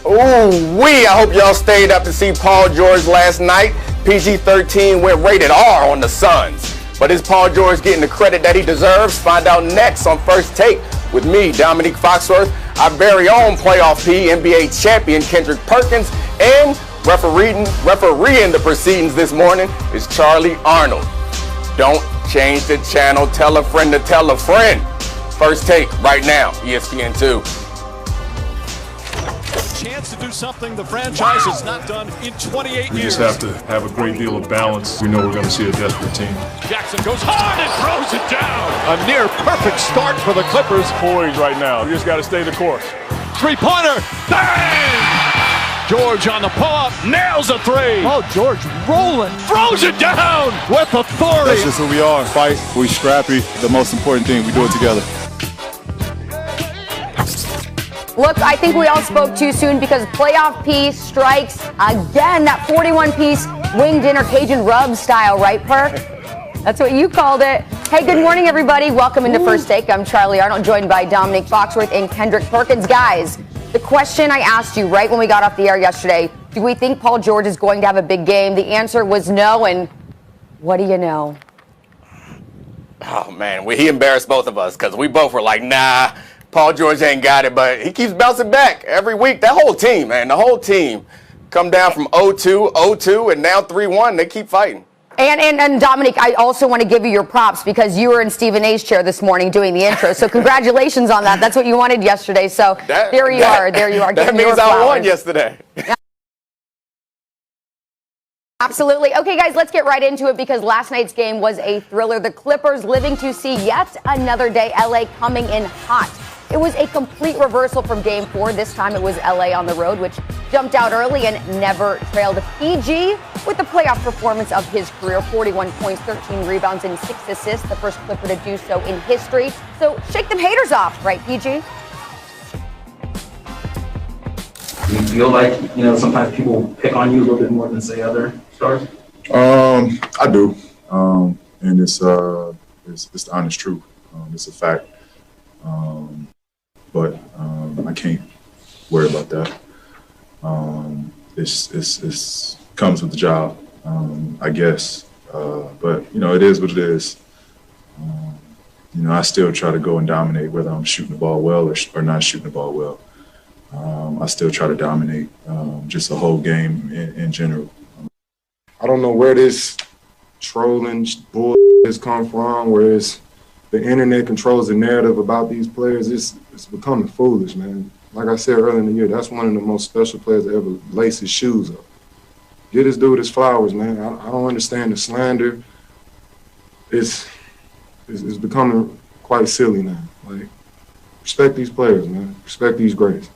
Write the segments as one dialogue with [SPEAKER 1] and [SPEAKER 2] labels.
[SPEAKER 1] I hope y'all stayed up to see Paul George last night. PG-13 went rated R on the Suns. But is Paul George getting the credit that he deserves? Find out next on First Take with me, Dominique Foxworth, our very own playoff P, NBA champion Kendrick Perkins, and refereeing the proceedings this morning is Charlie Arnold. Don't change the channel. Tell a friend to tell a friend. First Take right now, ESPN2.
[SPEAKER 2] Chance to do something the franchise has not done in 28 years.
[SPEAKER 3] We just have to have a great deal of balance. We know we're going to see a desperate team.
[SPEAKER 2] Jackson goes hard and throws it down. A near perfect start for the Clippers.
[SPEAKER 3] Poised right now. You just got to stay the course.
[SPEAKER 2] Three-pointer. Bang! George on the pull-up. Nails a three.
[SPEAKER 4] Oh, George rolling.
[SPEAKER 2] Throws it down with authority.
[SPEAKER 5] That's just who we are. Fight. We scrappy. The most important thing, we do it together.
[SPEAKER 6] Look, I think we all spoke too soon because playoff P strikes again. That 41-piece wing dinner Cajun rub style, right, Perk? That's what you called it. Hey, good morning, everybody. Welcome into First Take. I'm Charlie Arnold, joined by Dominique Foxworth and Kendrick Perkins. Guys, the question I asked you right when we got off the air yesterday, do we think Paul George is going to have a big game? The answer was no, and what do you know?
[SPEAKER 1] Oh, man, he embarrassed both of us because we both were like, nah, Paul George ain't got it, but he keeps bouncing back every week. That whole team, man, the whole team come down from 0-2, and now 3-1. They keep fighting.
[SPEAKER 6] And Dominique, I also want to give you your props because you were in Stephen A's chair this morning doing the intro. So congratulations on that. That's what you wanted yesterday. So there you are.
[SPEAKER 1] That means I won yesterday.
[SPEAKER 6] Absolutely. Okay, guys, let's get right into it because last night's game was a thriller. The Clippers living to see yet another day. LA coming in hot. It was a complete reversal from Game 4. This time it was LA on the road, which jumped out early and never trailed. PG with the playoff performance of his career, 41 points, 13 rebounds, and 6 assists, the first Clipper to do so in history. So shake them haters off, right, PG?
[SPEAKER 7] Do you feel like, sometimes people pick on you a little bit more than, say, other stars?
[SPEAKER 5] I do. And it's the honest truth. It's a fact. But I can't worry about that. It's comes with the job, I guess. But it is what it is. I still try to go and dominate, whether I'm shooting the ball well or not shooting the ball well. I still try to dominate just the whole game in general.
[SPEAKER 8] I don't know where this trolling bull has come from, where the internet controls the narrative about these players. It's becoming foolish, man. Like I said earlier in the year, that's one of the most special players to ever lace his shoes up. Get this dude his flowers, man. I don't understand the slander. It's becoming quite silly now. Like, respect these players, man. Respect these greats.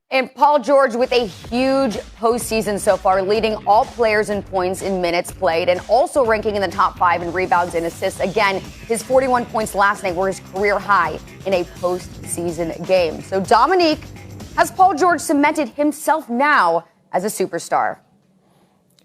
[SPEAKER 6] And Paul George with a huge postseason so far, leading all players in points in minutes played and also ranking in the top 5 in rebounds and assists. Again, his 41 points last night were his career high in a postseason game. So Dominique, has Paul George cemented himself now as a superstar?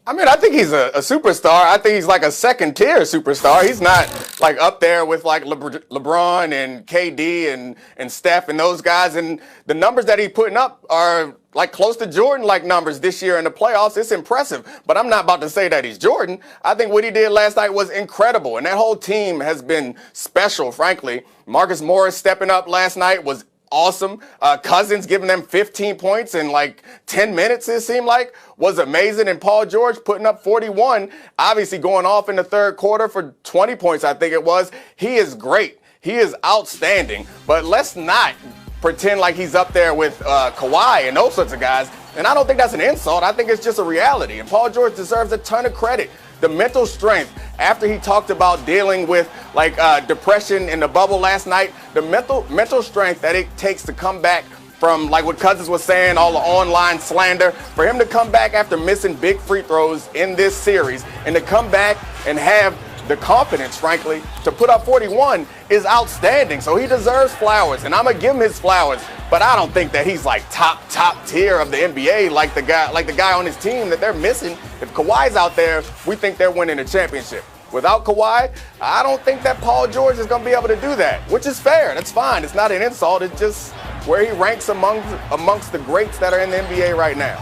[SPEAKER 1] I mean, I think he's a superstar. I think he's like a second-tier superstar. He's not like up there with like LeBron and KD and Steph and those guys. And the numbers that he's putting up are like close to Jordan-like numbers this year in the playoffs. It's impressive. But I'm not about to say that he's Jordan. I think what he did last night was incredible. And that whole team has been special, frankly. Marcus Morris stepping up last night was awesome. Cousins giving them 15 points in like 10 minutes, it seemed like, was amazing. And Paul George putting up 41, obviously going off in the third quarter for 20 points, I think it was. He is great. He is outstanding. But let's not pretend like he's up there with Kawhi and those sorts of guys. And I don't think that's an insult. I think it's just a reality. And Paul George deserves a ton of credit. The mental strength, after he talked about dealing with like depression in the bubble last night, the mental strength that it takes to come back from like what Cousins was saying, all the online slander, for him to come back after missing big free throws in this series and to come back and have the confidence, frankly, to put up 41 is outstanding. So he deserves flowers, and I'm gonna give him his flowers. But I don't think that he's like top tier of the NBA like the guy on his team that they're missing. If Kawhi's out there, we think they're winning a championship. Without Kawhi, I don't think that Paul George is going to be able to do that, which is fair. That's fine. It's not an insult. It's just where he ranks amongst the greats that are in the NBA right now?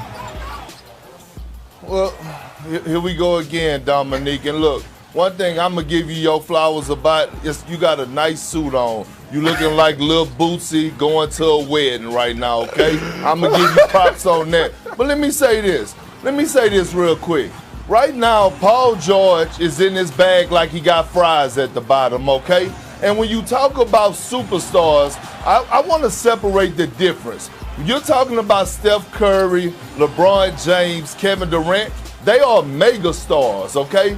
[SPEAKER 4] Well, here we go again, Dominique. And look, one thing I'm going to give you your flowers about is you got a nice suit on. You looking like Lil Bootsy going to a wedding right now, okay? I'm going to give you props on that. But let me say this. Let me say this real quick. Right now, Paul George is in his bag like he got fries at the bottom, okay? And when you talk about superstars, I want to separate the difference. You're talking about Steph Curry, LeBron James, Kevin Durant. They are mega stars, okay?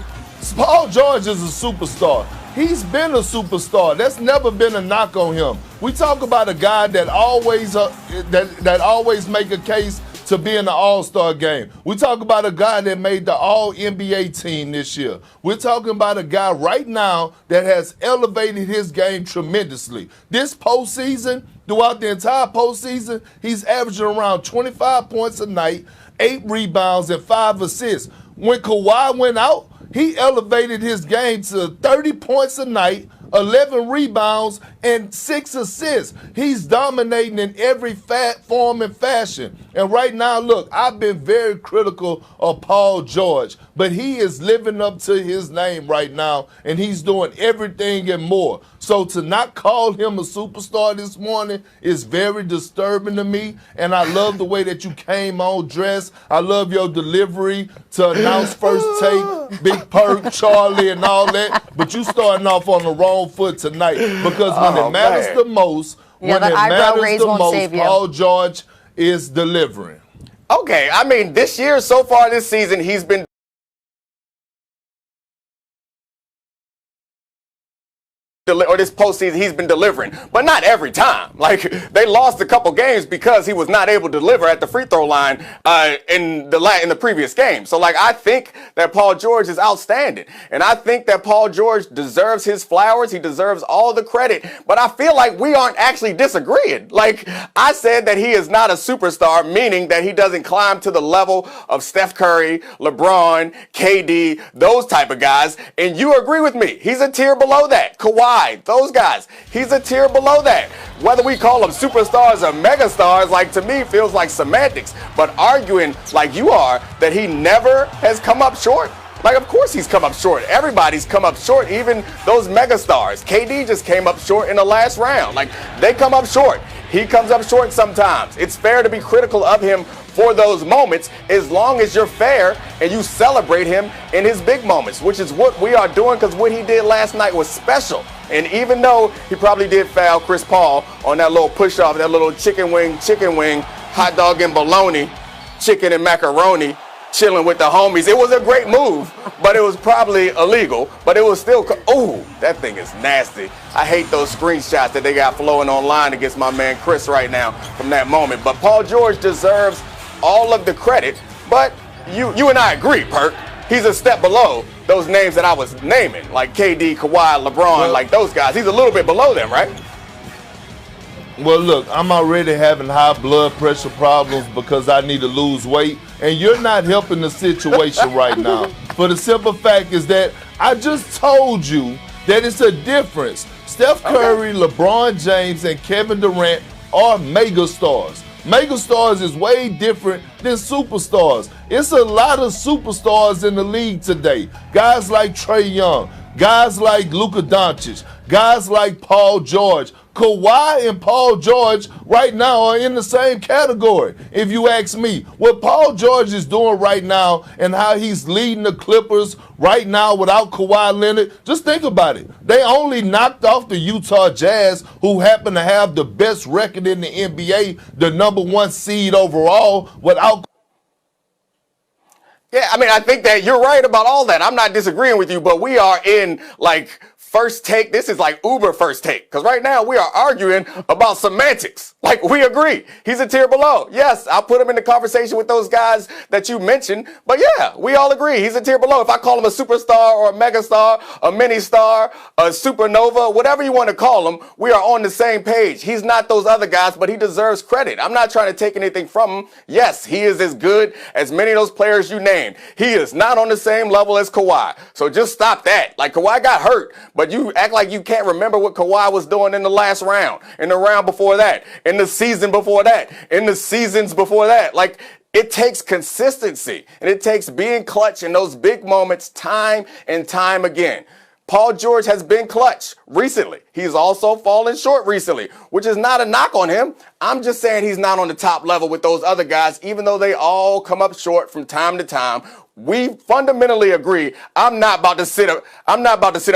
[SPEAKER 4] Paul George is a superstar. He's been a superstar. That's never been a knock on him. We talk about a guy that always that always make a case to be in the All-Star game. We talk about a guy that made the All-NBA team this year. We're talking about a guy right now that has elevated his game tremendously. This postseason, throughout the entire postseason, he's averaging around 25 points a night, 8 rebounds, and 5 assists. When Kawhi went out, he elevated his game to 30 points a night, 11 rebounds, and 6 assists. He's dominating in every form and fashion. And right now, look, I've been very critical of Paul George, but he is living up to his name right now, and he's doing everything and more. So to not call him a superstar this morning is very disturbing to me, and I love the way that you came on dressed. I love your delivery to announce First Take, Big Perk, Charlie, and all that, but you starting off on the wrong foot tonight because when it matters the most, Paul George is delivering.
[SPEAKER 1] Okay, I mean, this year, so far this season, he's been or this postseason, he's been delivering, but not every time. Like, they lost a couple games because he was not able to deliver at the free throw line in the previous game. So, like, I think that Paul George is outstanding, and I think that Paul George deserves his flowers. He deserves all the credit, but I feel like we aren't actually disagreeing. Like, I said that he is not a superstar, meaning that he doesn't climb to the level of Steph Curry, LeBron, KD, those type of guys, and you agree with me. He's a tier below that. Kawhi, those guys, he's a tier below that. Whether we call them superstars or megastars, like, to me, feels like semantics. But arguing like you are that he never has come up short, like, of course he's come up short. Everybody's come up short, even those megastars. KD just came up short in the last round. Like, they come up short. He comes up short sometimes. It's fair to be critical of him for those moments as long as you're fair and you celebrate him in his big moments, which is what we are doing, because what he did last night was special. And even though he probably did foul Chris Paul on that little push-off, that little chicken wing, hot dog and bologna, chicken and macaroni, chilling with the homies. It was a great move, but it was probably illegal. But it was still, oh, that thing is nasty. I hate those screenshots that they got flowing online against my man Chris right now from that moment. But Paul George deserves all of the credit. But you and I agree, Perk. He's a step below those names that I was naming, like KD, Kawhi, LeBron, like those guys. He's a little bit below them, right?
[SPEAKER 4] Well, look, I'm already having high blood pressure problems because I need to lose weight, and you're not helping the situation right now. For the simple fact is that I just told you that it's a difference. Steph Curry, LeBron James, and Kevin Durant are megastars. Megastars is way different than superstars. It's a lot of superstars in the league today. Guys like Trae Young, guys like Luka Doncic, guys like Paul George. Kawhi and Paul George right now are in the same category, if you ask me. What Paul George is doing right now and how he's leading the Clippers right now without Kawhi Leonard, just think about it. They only knocked off the Utah Jazz, who happen to have the best record in the NBA, the #1 seed overall, without.
[SPEAKER 1] Yeah, I mean, I think that you're right about all that. I'm not disagreeing with you, but we are in, like, First Take. This is like Uber First Take, because right now we are arguing about semantics. Like, we agree. He's a tier below. Yes, I'll put him in the conversation with those guys that you mentioned, but yeah, we all agree. He's a tier below. If I call him a superstar or a megastar, a mini star, a supernova, whatever you want to call him, we are on the same page. He's not those other guys, but he deserves credit. I'm not trying to take anything from him. Yes, he is as good as many of those players you named. He is not on the same level as Kawhi. So just stop that. Like, Kawhi got hurt, but but you act like you can't remember what Kawhi was doing in the last round, in the round before that, in the season before that, in the seasons before that. Like, it takes consistency, and it takes being clutch in those big moments time and time again. Paul George has been clutch recently. He's also fallen short recently, which is not a knock on him. I'm just saying he's not on the top level with those other guys, even though they all come up short from time to time. We fundamentally agree. I'm not about to sit up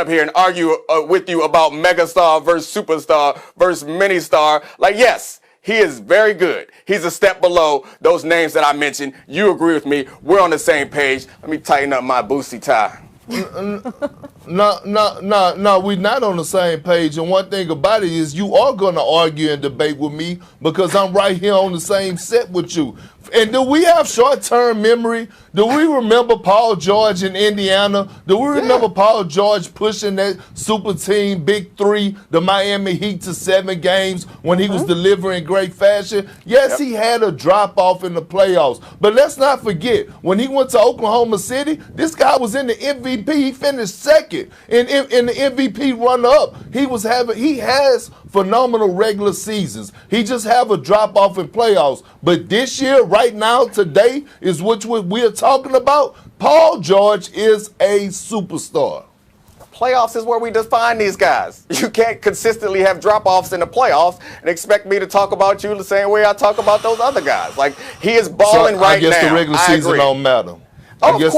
[SPEAKER 1] here and argue with you about megastar versus superstar versus mini-star. Like, yes, he is very good. He's a step below those names that I mentioned. You agree with me. We're on the same page. Let me tighten up my boosty tie.
[SPEAKER 4] No, we're not on the same page. And one thing about it is you are going to argue and debate with me because I'm right here on the same set with you. And do we have short-term memory? Do we remember Paul George in Indiana? Do we remember Paul George pushing that super team, Big Three, the Miami Heat to 7 games when he was delivering great fashion? Yes, he had a drop-off in the playoffs. But let's not forget, when he went to Oklahoma City, this guy was in the MVP. He finished second in the MVP run-up. He has phenomenal regular seasons. He just have a drop-off in playoffs. But this year, right now, today, is what we're talking about. Paul George is a superstar.
[SPEAKER 1] Playoffs is where we define these guys. You can't consistently have drop-offs in the playoffs and expect me to talk about you the same way I talk about those other guys. Like, he is balling right now.
[SPEAKER 4] I guess the regular season don't matter. I guess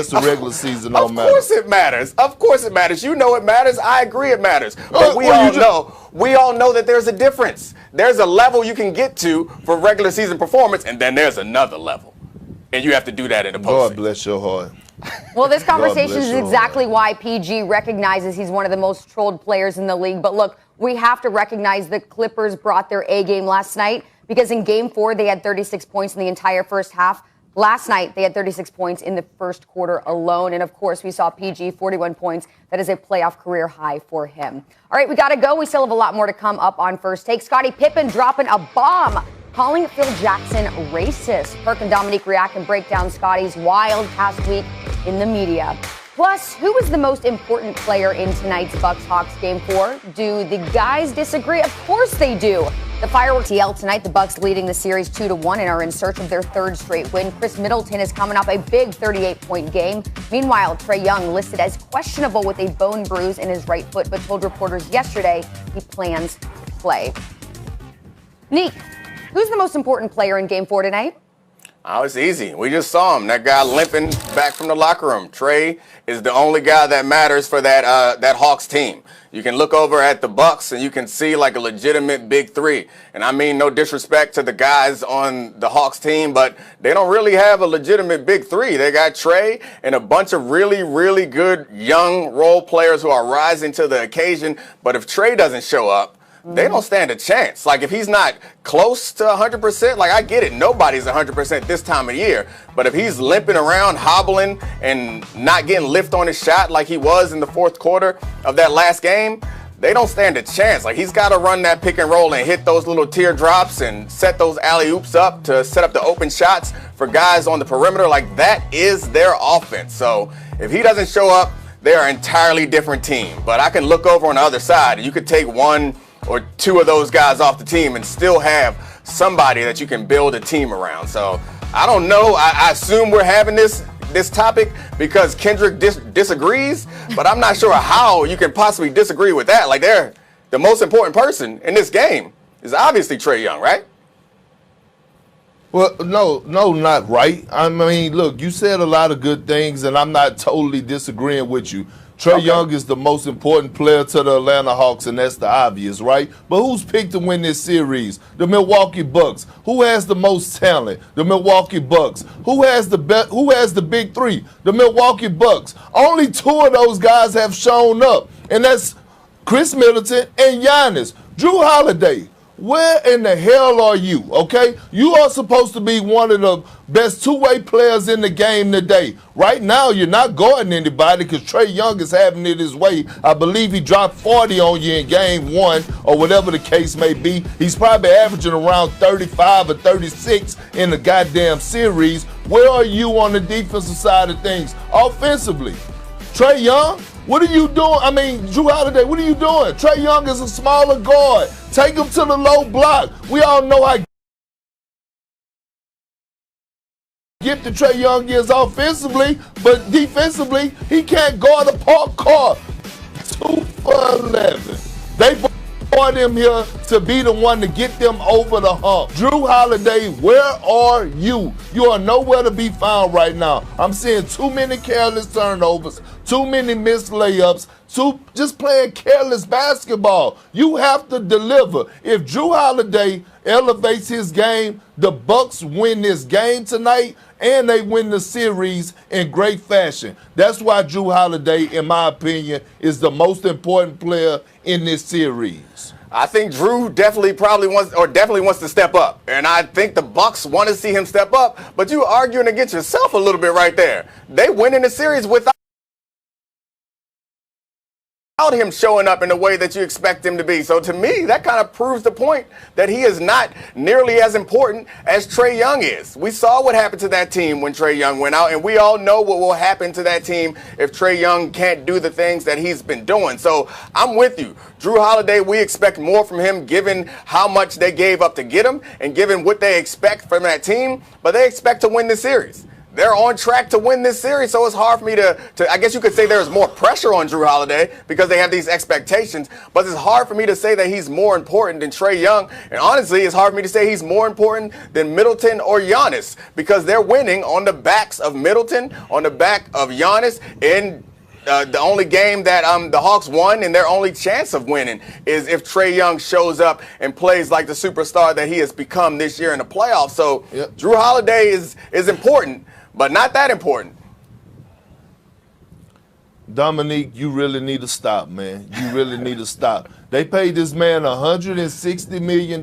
[SPEAKER 4] the regular season don't matter.
[SPEAKER 1] Of course it matters. Of course it matters. You know it matters. I agree it matters. But we all know that there's a difference. There's a level you can get to for regular season performance, and then there's another level. And you have to do that in the postseason.
[SPEAKER 4] God bless your heart.
[SPEAKER 6] Well, this conversation is exactly why PG recognizes he's one of the most trolled players in the league. But look, we have to recognize the Clippers brought their A game last night because in Game 4, they had 36 points in the entire first half. Last night, they had 36 points in the first quarter alone. And, of course, we saw PG 41 points. That is a playoff career high for him. All right, we got to go. We still have a lot more to come up on First Take. Scottie Pippen dropping a bomb, calling Phil Jackson racist. Perk and Dominique react and break down Scottie's wild past week in the media. Plus, who was the most important player in tonight's Bucks-Hawks Game 4? Do the guys disagree? Of course they do. The fireworks yell tonight. The Bucks leading the series 2-1 and are in search of their third straight win. Chris Middleton is coming off a big 38-point game. Meanwhile, Trae Young listed as questionable with a bone bruise in his right foot, but told reporters yesterday he plans to play. Neek, who's the most important player in Game 4 tonight?
[SPEAKER 1] Oh, it's easy. We just saw him. That guy limping back from the locker room. Trae is the only guy that matters for that Hawks team. You can look over at the Bucks and you can see like a legitimate big three. And I mean no disrespect to the guys on the Hawks team, but they don't really have a legitimate big three. They got Trae and a bunch of really, really good young role players who are rising to the occasion. But if Trae doesn't show up, they don't stand a chance. Like, if he's not close to 100%, like, I get it. Nobody's 100% this time of year. But if he's limping around, hobbling, and not getting lift on his shot like he was in the fourth quarter of that last game, they don't stand a chance. Like, he's got to run that pick and roll and hit those little teardrops and set those alley-oops up to set up the open shots for guys on the perimeter. Like, that is their offense. So if he doesn't show up, they're an entirely different team. But I can look over on the other side, and you could take one or two of those guys off the team and still have somebody that you can build a team around. So I don't know. I assume we're having this topic because Kendrick disagrees, but I'm not sure how you can possibly disagree with that. Like, they're the most important person in this game is obviously Trae Young, right?
[SPEAKER 4] Well, no, not right. I mean, look, you said a lot of good things, and I'm not totally disagreeing with you. Trae Young is the most important player to the Atlanta Hawks, and that's the obvious, right? But who's picked to win this series? The Milwaukee Bucks. Who has the most talent? The Milwaukee Bucks. Who has the big three? The Milwaukee Bucks. Only 2 of those guys have shown up, and that's Chris Middleton and Giannis. Drew Holiday. Where in the hell are you, okay? You are supposed to be one of the best two-way players in the game today. Right now, you're not guarding anybody because Trae Young is having it his way. I believe he dropped 40 on you in Game 1 or whatever the case may be. He's probably averaging around 35 or 36 in the goddamn series. Where are you on the defensive side of things? Offensively, Trae Young, what are you doing? I mean, Drew Holiday, what are you doing? Trae Young is a smaller guard. Take him to the low block. We all know how gifted Trae Young is offensively, but defensively, he can't guard a park car. 2 for 11. They brought him here to be the one to get them over the hump. Drew Holiday, where are you? You are nowhere to be found right now. I'm seeing too many careless turnovers, too many missed layups, just playing careless basketball. You have to deliver. If Drew Holiday elevates his game, the Bucks win this game tonight, and they win the series in great fashion. That's why Drew Holiday, in my opinion, is the most important player in this series.
[SPEAKER 1] I think Drew definitely wants to step up. And I think the Bucks want to see him step up, but you're arguing against yourself a little bit right there. They win in the series without him showing up in the way that you expect him to be. So to me, that kind of proves the point that he is not nearly as important as Trae Young is. We saw what happened to that team when Trae Young went out, and we all know what will happen to that team if Trae Young can't do the things that he's been doing. So I'm with you. Drew Holiday, we expect more from him given how much they gave up to get him and given what they expect from that team, but they expect to win the series. They're on track to win this series, so it's hard for me to I guess you could say there's more pressure on Drew Holiday because they have these expectations, but it's hard for me to say that he's more important than Trae Young, and honestly, it's hard for me to say he's more important than Middleton or Giannis because they're winning on the backs of Middleton, on the back of Giannis, and the only game that the Hawks won and their only chance of winning is if Trae Young shows up and plays like the superstar that he has become this year in the playoffs. So Drew Holiday is important, but not that important.
[SPEAKER 4] Dominique, you really need to stop, man. You really need to stop. They paid this man $160 million.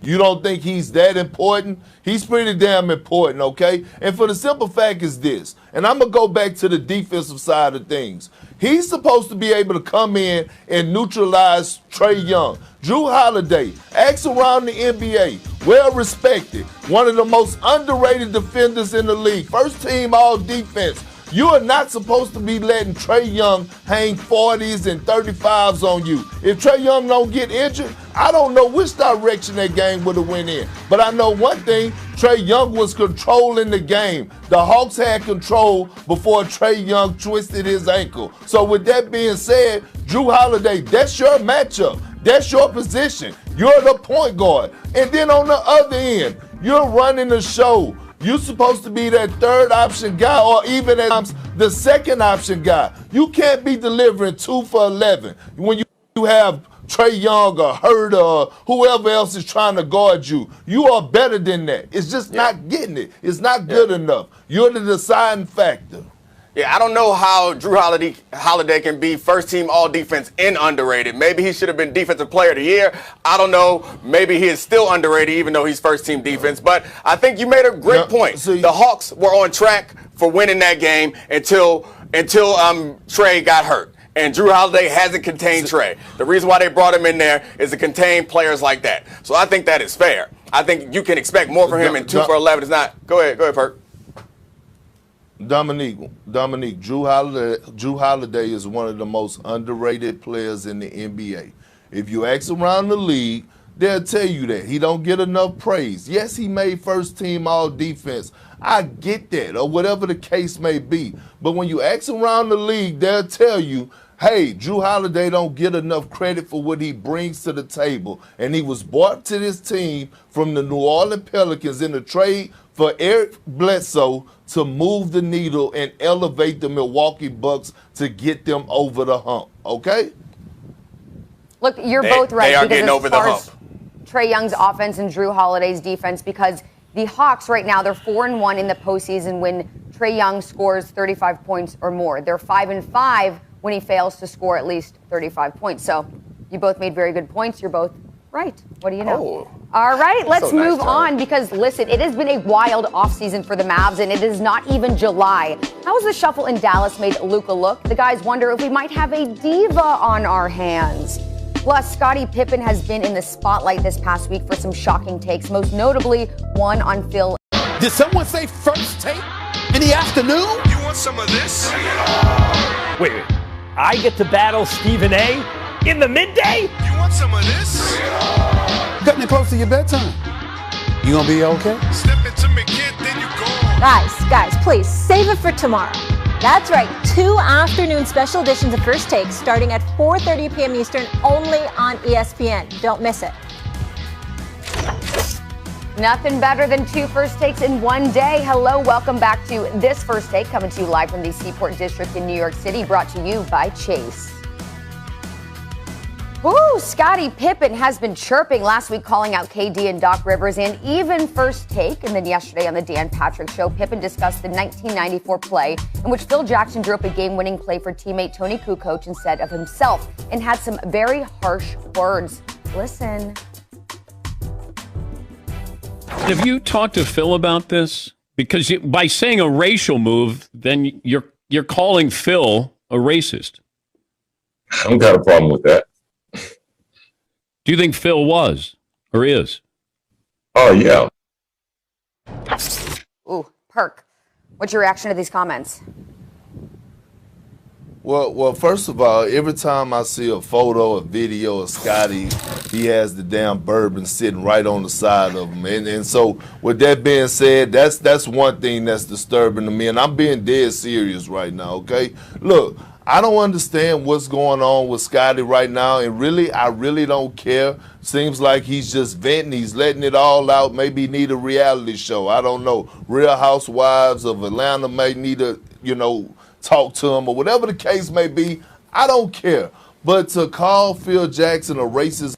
[SPEAKER 4] You don't think he's that important? He's pretty damn important, okay? And for the simple fact is this, and I'm going to go back to the defensive side of things. He's supposed to be able to come in and neutralize Trae Young. Drew Holiday, acts around the NBA, well respected, one of the most underrated defenders in the league, first team all defense. You are not supposed to be letting Trae Young hang 40s and 35s on you. If Trae Young don't get injured, I don't know which direction that game would have went in. But I know one thing, Trae Young was controlling the game. The Hawks had control before Trae Young twisted his ankle. So with that being said, Drew Holiday, that's your matchup. That's your position. You're the point guard. And then on the other end, you're running the show. You're supposed to be that third option guy or even at times the second option guy. You can't be delivering 2 for 11 when you have Trae Young or Hurd or whoever else is trying to guard you. You are better than that. It's just not getting it. It's not good enough. You're the deciding factor.
[SPEAKER 1] Yeah, I don't know how Drew Holiday can be first team all defense and underrated. Maybe he should have been defensive player of the year. I don't know. Maybe he is still underrated even though he's first team defense. But I think you made a great point. The Hawks were on track for winning that game until Trae got hurt. And Drew Holiday hasn't contained Trae. The reason why they brought him in there is to contain players like that. So I think that is fair. I think you can expect more from him, and 2 for 11 is not. Go ahead, Perk.
[SPEAKER 4] Dominique, Drew Holiday is one of the most underrated players in the NBA. If you ask around the league, they'll tell you that. He don't get enough praise. Yes, he made first team all defense. I get that, or whatever the case may be. But when you ask around the league, they'll tell you, hey, Drew Holiday don't get enough credit for what he brings to the table. And he was brought to this team from the New Orleans Pelicans in the trade for Eric Bledsoe to move the needle and elevate the Milwaukee Bucks to get them over the hump, okay?
[SPEAKER 6] Look, you're both right.
[SPEAKER 1] They are getting over the hump.
[SPEAKER 6] Trae Young's offense and Drew Holiday's defense, because the Hawks right now, they're 4-1 in the postseason when Trae Young scores 35 points or more. They're 5-5 when he fails to score at least 35 points. So you both made very good points. You're both right. What do you know? All right, let's move on because, listen, it has been a wild offseason for the Mavs, and it is not even July. How has the shuffle in Dallas made Luka look? The guys wonder if we might have a diva on our hands. Plus, Scottie Pippen has been in the spotlight this past week for some shocking takes, most notably one on Phil.
[SPEAKER 2] Did someone say first take in the afternoon?
[SPEAKER 9] want some of this?
[SPEAKER 10] Wait. I get to battle Stephen A. in the midday?
[SPEAKER 9] You want some of this?
[SPEAKER 11] Getting close to your bedtime. You gonna be okay?
[SPEAKER 9] Step into me, kid, then you go.
[SPEAKER 12] Guys, please save it for tomorrow. That's right, 2 afternoon special editions of First Take starting at 4:30 p.m. Eastern only on ESPN. Don't miss it.
[SPEAKER 6] Nothing better than 2 first takes in one day. Hello, welcome back to this First Take, coming to you live from the Seaport District in New York City, brought to you by Chase. Woo, Scottie Pippen has been chirping last week, calling out KD and Doc Rivers, and even First Take. And then yesterday on the Dan Patrick Show, Pippen discussed the 1994 play in which Phil Jackson drew up a game-winning play for teammate Tony Kukoc instead of himself, and had some very harsh words. Listen.
[SPEAKER 2] Have you talked to Phil about this? Because by saying a racial move, then you're calling Phil a racist.
[SPEAKER 13] I don't got a problem with that.
[SPEAKER 2] Do you think Phil was or is?
[SPEAKER 13] Oh, yeah.
[SPEAKER 6] Ooh, Perk, what's your reaction to these comments?
[SPEAKER 4] Well, first of all, every time I see a photo, a video of Scottie, he has the damn bourbon sitting right on the side of him. And so with that being said, that's one thing that's disturbing to me. And I'm being dead serious right now, okay? Look, I don't understand what's going on with Scottie right now, and I really don't care. Seems like he's just venting, he's letting it all out. Maybe he need a reality show. I don't know. Real Housewives of Atlanta may need to, talk to him or whatever the case may be. I don't care. But to call Phil Jackson a racist.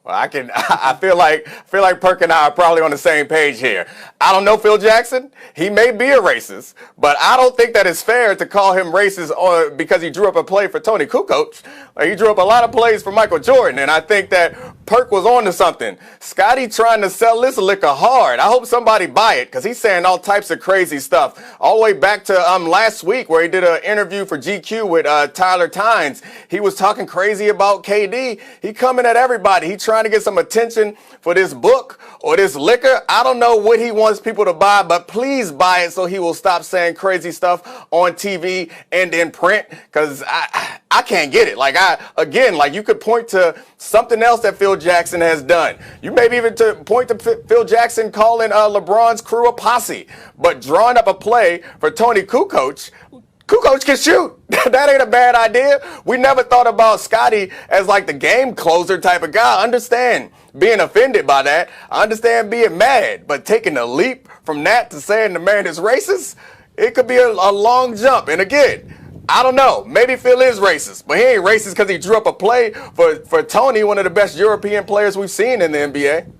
[SPEAKER 1] Well, I feel like Perk and I are probably on the same page here. I don't know Phil Jackson. He may be a racist, but I don't think that it's fair to call him racist because he drew up a play for Tony Kukoc. He drew up a lot of plays for Michael Jordan, and I think that Perk was on to something. Scottie trying to sell this liquor hard. I hope somebody buy it, because he's saying all types of crazy stuff. All the way back to last week, where he did an interview for GQ with Tyler Tynes. He was talking crazy about KD. He coming at everybody. He trying to get some attention for this book or this liquor. I don't know what he wants people to buy, but please buy it so he will stop saying crazy stuff on TV and in print, because I can't get it. You could point to something else that Phil Jackson has done. You maybe even point to Phil Jackson calling LeBron's crew a posse, but drawing up a play for Tony Kukoc. Kukoc can shoot. That ain't a bad idea. We never thought about Scottie as like the game closer type of guy. I understand being offended by that. I understand being mad, but taking a leap from that to saying the man is racist, it could be a long jump. And again, I don't know. Maybe Phil is racist, but he ain't racist because he drew up a play for Tony, one of the best European players we've seen in the NBA.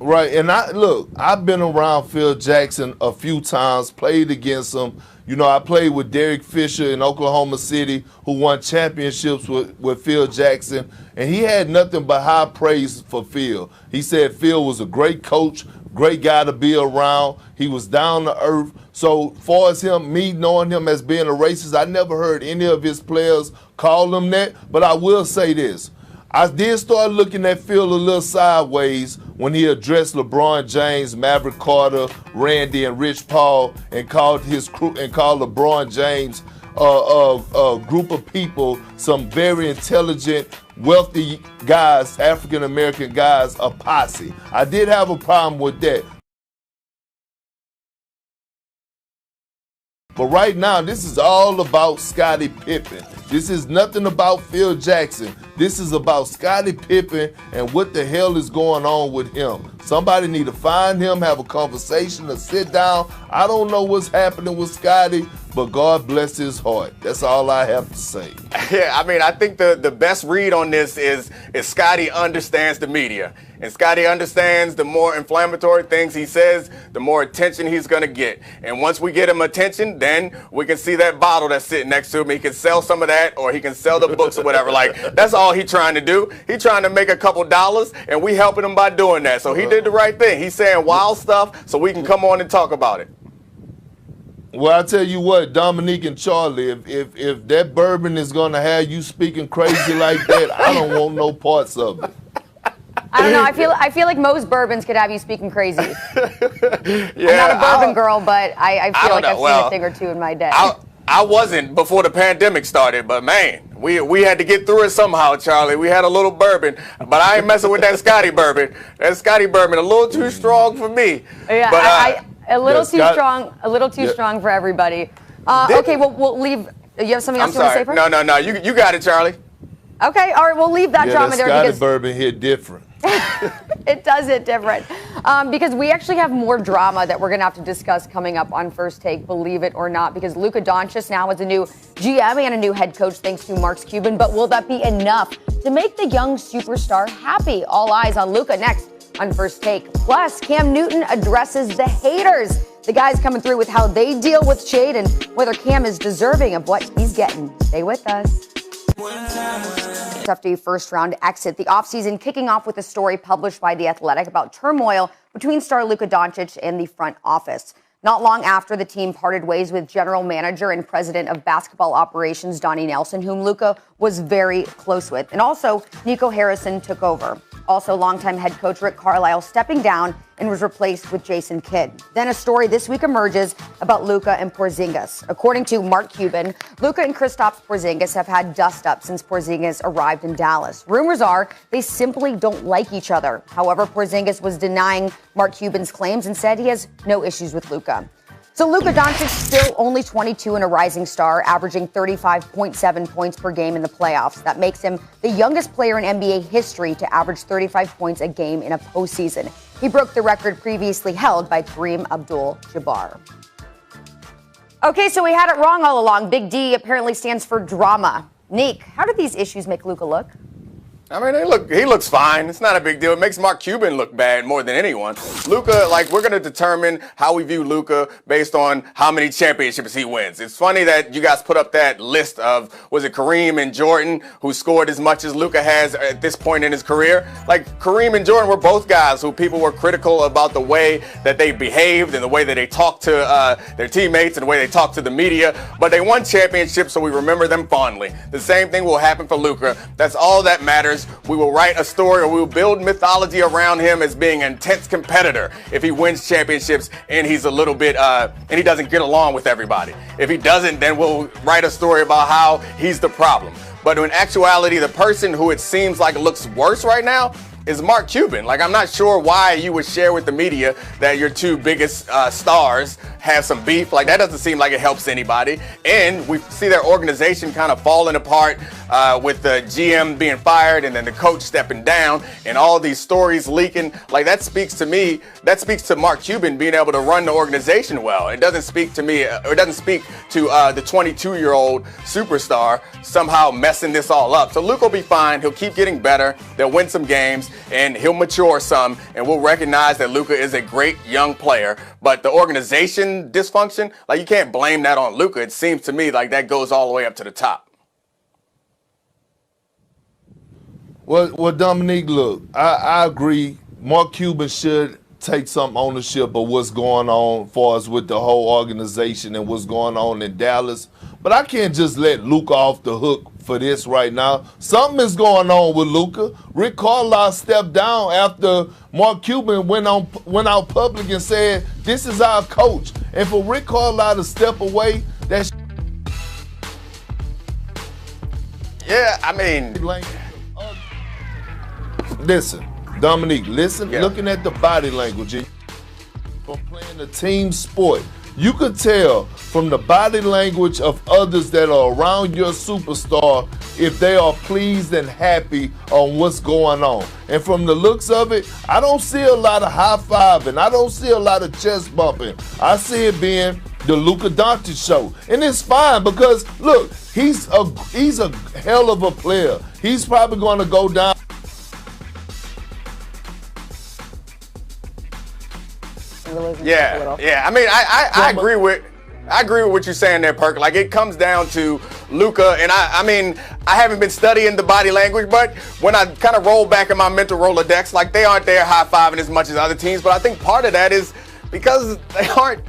[SPEAKER 4] Right, and I've been around Phil Jackson a few times, played against him. I played with Derek Fisher in Oklahoma City, who won championships with Phil Jackson, and he had nothing but high praise for Phil. He said Phil was a great coach, great guy to be around. He was down to earth. So far as me knowing him as being a racist, I never heard any of his players call him that. But I will say this. I did start looking at Phil a little sideways when he addressed LeBron James, Maverick Carter, Randy, and Rich Paul, and called his crew and called LeBron James a group of people, some very intelligent, wealthy guys, African American guys, a posse. I did have a problem with that. But right now, this is all about Scottie Pippen. This is nothing about Phil Jackson. This is about Scottie Pippen and what the hell is going on with him. Somebody need to find him, have a conversation, or sit down. I don't know what's happening with Scottie, but God bless his heart. That's all I have to say.
[SPEAKER 1] Yeah, I think the best read on this is Scottie understands the media. And Scottie understands the more inflammatory things he says, the more attention he's going to get. And once we get him attention, then we can see that bottle that's sitting next to him. He can sell some of that, or he can sell the books or whatever. That's all he's trying to do. He's trying to make a couple dollars, and we helping him by doing that. So he did the right thing. He's saying wild stuff so we can come on and talk about it.
[SPEAKER 4] Well, I tell you what, Dominique and Charlie, if that bourbon is going to have you speaking crazy like that, I don't want no parts of it.
[SPEAKER 6] I don't know. I feel like most bourbons could have you speaking crazy.
[SPEAKER 1] Yeah,
[SPEAKER 6] I'm not a bourbon girl, but I feel like I've seen
[SPEAKER 1] Well,
[SPEAKER 6] a thing or two in my day.
[SPEAKER 1] I wasn't before the pandemic started, but man, we had to get through it somehow, Charlie. We had a little bourbon, but I ain't messing with that Scottie bourbon. That Scottie bourbon a little too strong for me.
[SPEAKER 6] Yeah,
[SPEAKER 1] but,
[SPEAKER 6] a little too strong. A little too strong for everybody. Okay, well, we'll leave. You have something else you want to say first?
[SPEAKER 1] No. You got it, Charlie.
[SPEAKER 6] Okay, all right, we'll leave that drama there
[SPEAKER 4] Scottie
[SPEAKER 6] because
[SPEAKER 4] bourbon hit different.
[SPEAKER 6] it does hit different. Because we actually have more drama that we're going to have to discuss coming up on First Take, believe it or not, because Luka Doncic now has a new GM and a new head coach thanks to Mark Cuban. But will that be enough to make the young superstar happy? All eyes on Luka next on First Take. Plus, Cam Newton addresses the haters. The guys coming through with how they deal with shade and whether Cam is deserving of what he's getting. Stay with us. After a first-round exit, the offseason kicking off with a story published by The Athletic about turmoil between star Luka Doncic and the front office. Not long after the team parted ways with general manager and president of basketball operations Donnie Nelson, whom Luka was very close with. And also, Nico Harrison took over. Also, longtime head coach Rick Carlisle stepping down and was replaced with Jason Kidd. Then a story this week emerges about Luka and Porzingis. According to Mark Cuban, Luka and Kristaps Porzingis have had dust-up since Porzingis arrived in Dallas. Rumors are they simply don't like each other. However, Porzingis was denying Mark Cuban's claims and said he has no issues with Luka. So Luka Doncic still only 22 and a rising star, averaging 35.7 points per game in the playoffs. That makes him the youngest player in NBA history to average 35 points a game in a postseason. He broke the record previously held by Kareem Abdul-Jabbar. Okay, so we had it wrong all along. Big D apparently stands for drama. Neek, how do these issues make Luka look?
[SPEAKER 1] I mean, he looks fine. It's not a big deal. It makes Mark Cuban look bad more than anyone. Luka, we're going to determine how we view Luka based on how many championships he wins. It's funny that you guys put up that list of, was it Kareem and Jordan, who scored as much as Luka has at this point in his career? Kareem and Jordan were both guys who people were critical about the way that they behaved and the way that they talked to their teammates and the way they talked to the media. But they won championships, so we remember them fondly. The same thing will happen for Luka. That's all that matters. We will write a story or we will build mythology around him as being an intense competitor if he wins championships and he's a little bit, and he doesn't get along with everybody. If he doesn't, then we'll write a story about how he's the problem. But in actuality, the person who it seems like looks worse right now is Mark Cuban. I'm not sure why you would share with the media that your two biggest stars have some beef. That doesn't seem like it helps anybody. And we see their organization kind of falling apart with the GM being fired and then the coach stepping down and all these stories leaking. That speaks to me. That speaks to Mark Cuban being able to run the organization well. It doesn't speak to me, or it doesn't speak to the 22-year-old superstar somehow messing this all up. So Luka will be fine. He'll keep getting better. They'll win some games and he'll mature some, and we'll recognize that Luka is a great young player. But the organization dysfunction, you can't blame that on Luka. It seems to me like that goes all the way up to the top.
[SPEAKER 4] Well, Dominique, look, I agree. Mark Cuban should take some ownership of what's going on as far as with the whole organization and what's going on in Dallas. But I can't just let Luka off the hook for this right now. Something is going on with Luka. Rick Carlisle stepped down after Mark Cuban went out public and said, this is our coach. And for Rick Carlisle to step away, that's...
[SPEAKER 1] Yeah, I mean...
[SPEAKER 4] Listen, Dominique, listen,
[SPEAKER 1] Yeah.
[SPEAKER 4] Looking at the body language from playing a team sport, you could tell from the body language of others that are around your superstar if they are pleased and happy on what's going on. And from the looks of it, I don't see a lot of high-fiving. I don't see a lot of chest bumping. I see it being the Luka Doncic show. And it's fine because, look, he's a hell of a player. He's probably going to go down.
[SPEAKER 1] Yeah. I mean, I agree with what you're saying there, Perk. It comes down to Luka, and I mean, I haven't been studying the body language, but when I kind of roll back in my mental Rolodex, they aren't there high-fiving as much as other teams. But I think part of that is because they aren't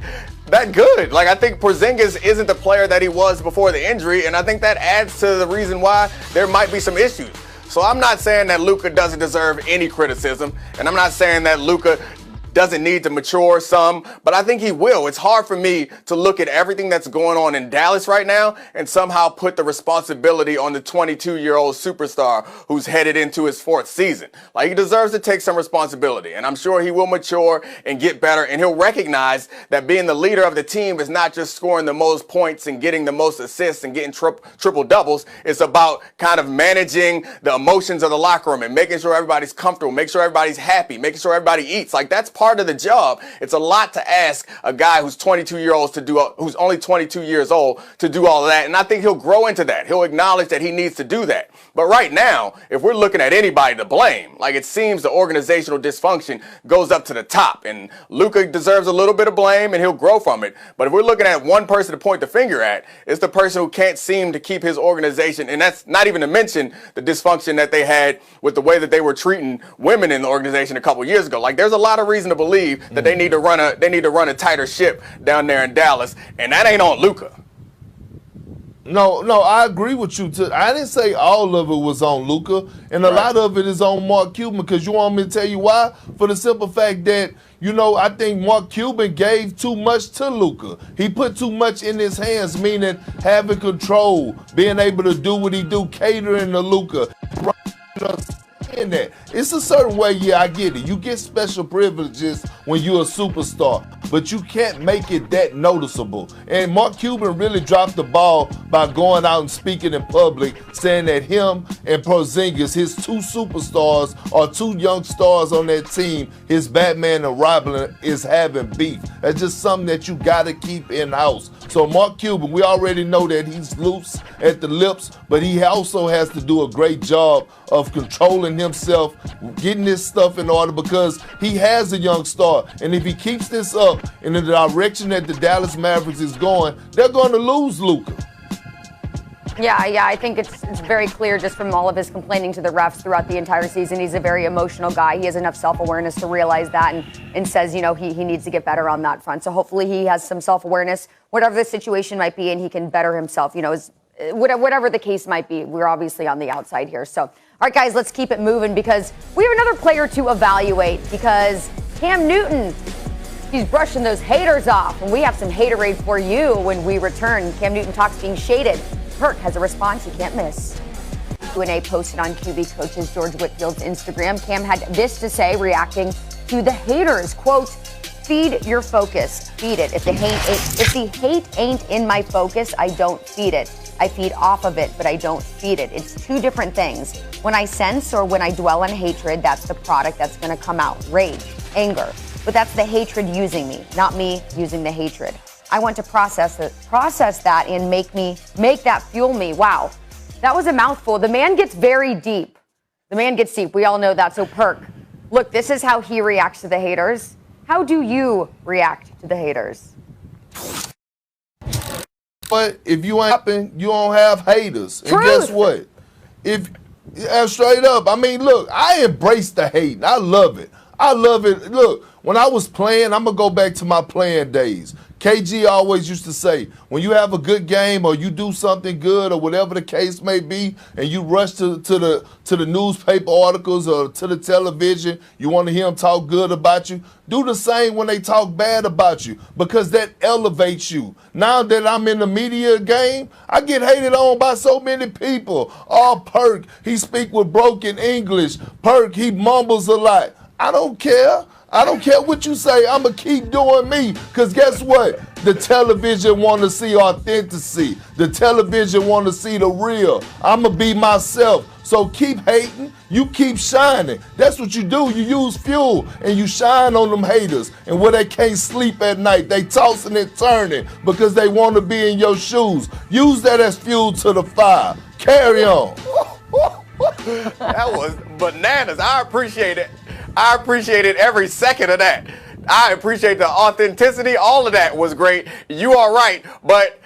[SPEAKER 1] that good. I think Porzingis isn't the player that he was before the injury, and I think that adds to the reason why there might be some issues. So I'm not saying that Luka doesn't deserve any criticism, and I'm not saying that Luka doesn't need to mature some, but I think he will. It's hard for me to look at everything that's going on in Dallas right now and somehow put the responsibility on the 22-year-old superstar who's headed into his 4th season. Like, he deserves to take some responsibility, and I'm sure he will mature and get better, and he'll recognize that being the leader of the team is not just scoring the most points and getting the most assists and getting triple doubles. It's about kind of managing the emotions of the locker room and making sure everybody's comfortable, make sure everybody's happy, making sure everybody eats. Like, that's part of the job. It's a lot to ask a guy who's 22 years old who's only 22 years old to do all of that. And I think he'll grow into that. He'll acknowledge that he needs to do that. But right now, if we're looking at anybody to blame, like, it seems the organizational dysfunction goes up to the top. And Luka deserves a little bit of blame and he'll grow from it. But if we're looking at one person to point the finger at, it's the person who can't seem to keep his organization. And that's not even to mention the dysfunction that they had with the way that they were treating women in the organization a couple years ago. Like, there's a lot of reason to believe that they need to run a tighter ship down there in Dallas, and that ain't on Luka.
[SPEAKER 4] No, I agree with you. I didn't say all of it was on Luka, and a lot of it is on Mark Cuban, because you want me to tell you why? For the simple fact that, I think Mark Cuban gave too much to Luka. He put too much in his hands, meaning having control, being able to do what he do, catering to Luka. In that. It's a certain way, I get it. You get special privileges when you're a superstar, but you can't make it that noticeable. And Mark Cuban really dropped the ball by going out and speaking in public, saying that him and Porzingis, his 2 superstars, or 2 young stars on that team, his Batman and Robin, is having beef. That's just something that you got to keep in-house. So Mark Cuban, we already know that he's loose at the lips, but he also has to do a great job of controlling himself, getting this stuff in order, because he has a young star. And if he keeps this up in the direction that the Dallas Mavericks is going, they're going to lose Luka.
[SPEAKER 6] Yeah, I think it's very clear just from all of his complaining to the refs throughout the entire season. He's a very emotional guy. He has enough self-awareness to realize that and says, he needs to get better on that front. So hopefully he has some self-awareness, whatever the situation might be, and he can better himself, whatever the case might be. We're obviously on the outside here. So, all right, guys, let's keep it moving, because we have another player to evaluate, because Cam Newton, he's brushing those haters off, and we have some haterade for you when we return. Cam Newton talks being shaded. Perk has a response you can't miss. Q&A posted on QB coaches George Whitfield's Instagram. Cam had this to say, reacting to the haters. Quote, "Feed your focus. Feed it. If the hate ain't in my focus, I don't feed it. I feed off of it, but I don't feed it. It's 2 different things. When I sense or when I dwell on hatred, that's the product that's going to come out. Rage, anger. But that's the hatred using me, not me using the hatred. I want to process that and make that fuel me." Wow. That was a mouthful. The man gets very deep. We all know that. So Perk, look, this is how he reacts to the haters. How do you react to the haters?
[SPEAKER 4] But if you ain't happen, you don't have haters.
[SPEAKER 6] Truth.
[SPEAKER 4] And guess what? Straight up, look, I embrace the hate. I love it. Look, when I was playing, I'm going to go back to my playing days. KG always used to say, when you have a good game or you do something good or whatever the case may be, and you rush to the newspaper articles or to the television, you want to hear them talk good about you, do the same when they talk bad about you, because that elevates you. Now that I'm in the media game, I get hated on by so many people. Oh, Perk, he speak with broken English. Perk, he mumbles a lot. I don't care. I don't care what you say. I'm going to keep doing me, because guess what? The television want to see authenticity. The television want to see the real. I'm going to be myself. So keep hating. You keep shining. That's what you do. You use fuel and you shine on them haters. And where they can't sleep at night, they tossing and turning because they want to be in your shoes. Use that as fuel to the fire. Carry on.
[SPEAKER 1] That was bananas. I appreciate it. I appreciated every second of that. I appreciate the authenticity. All of that was great. You are right. But,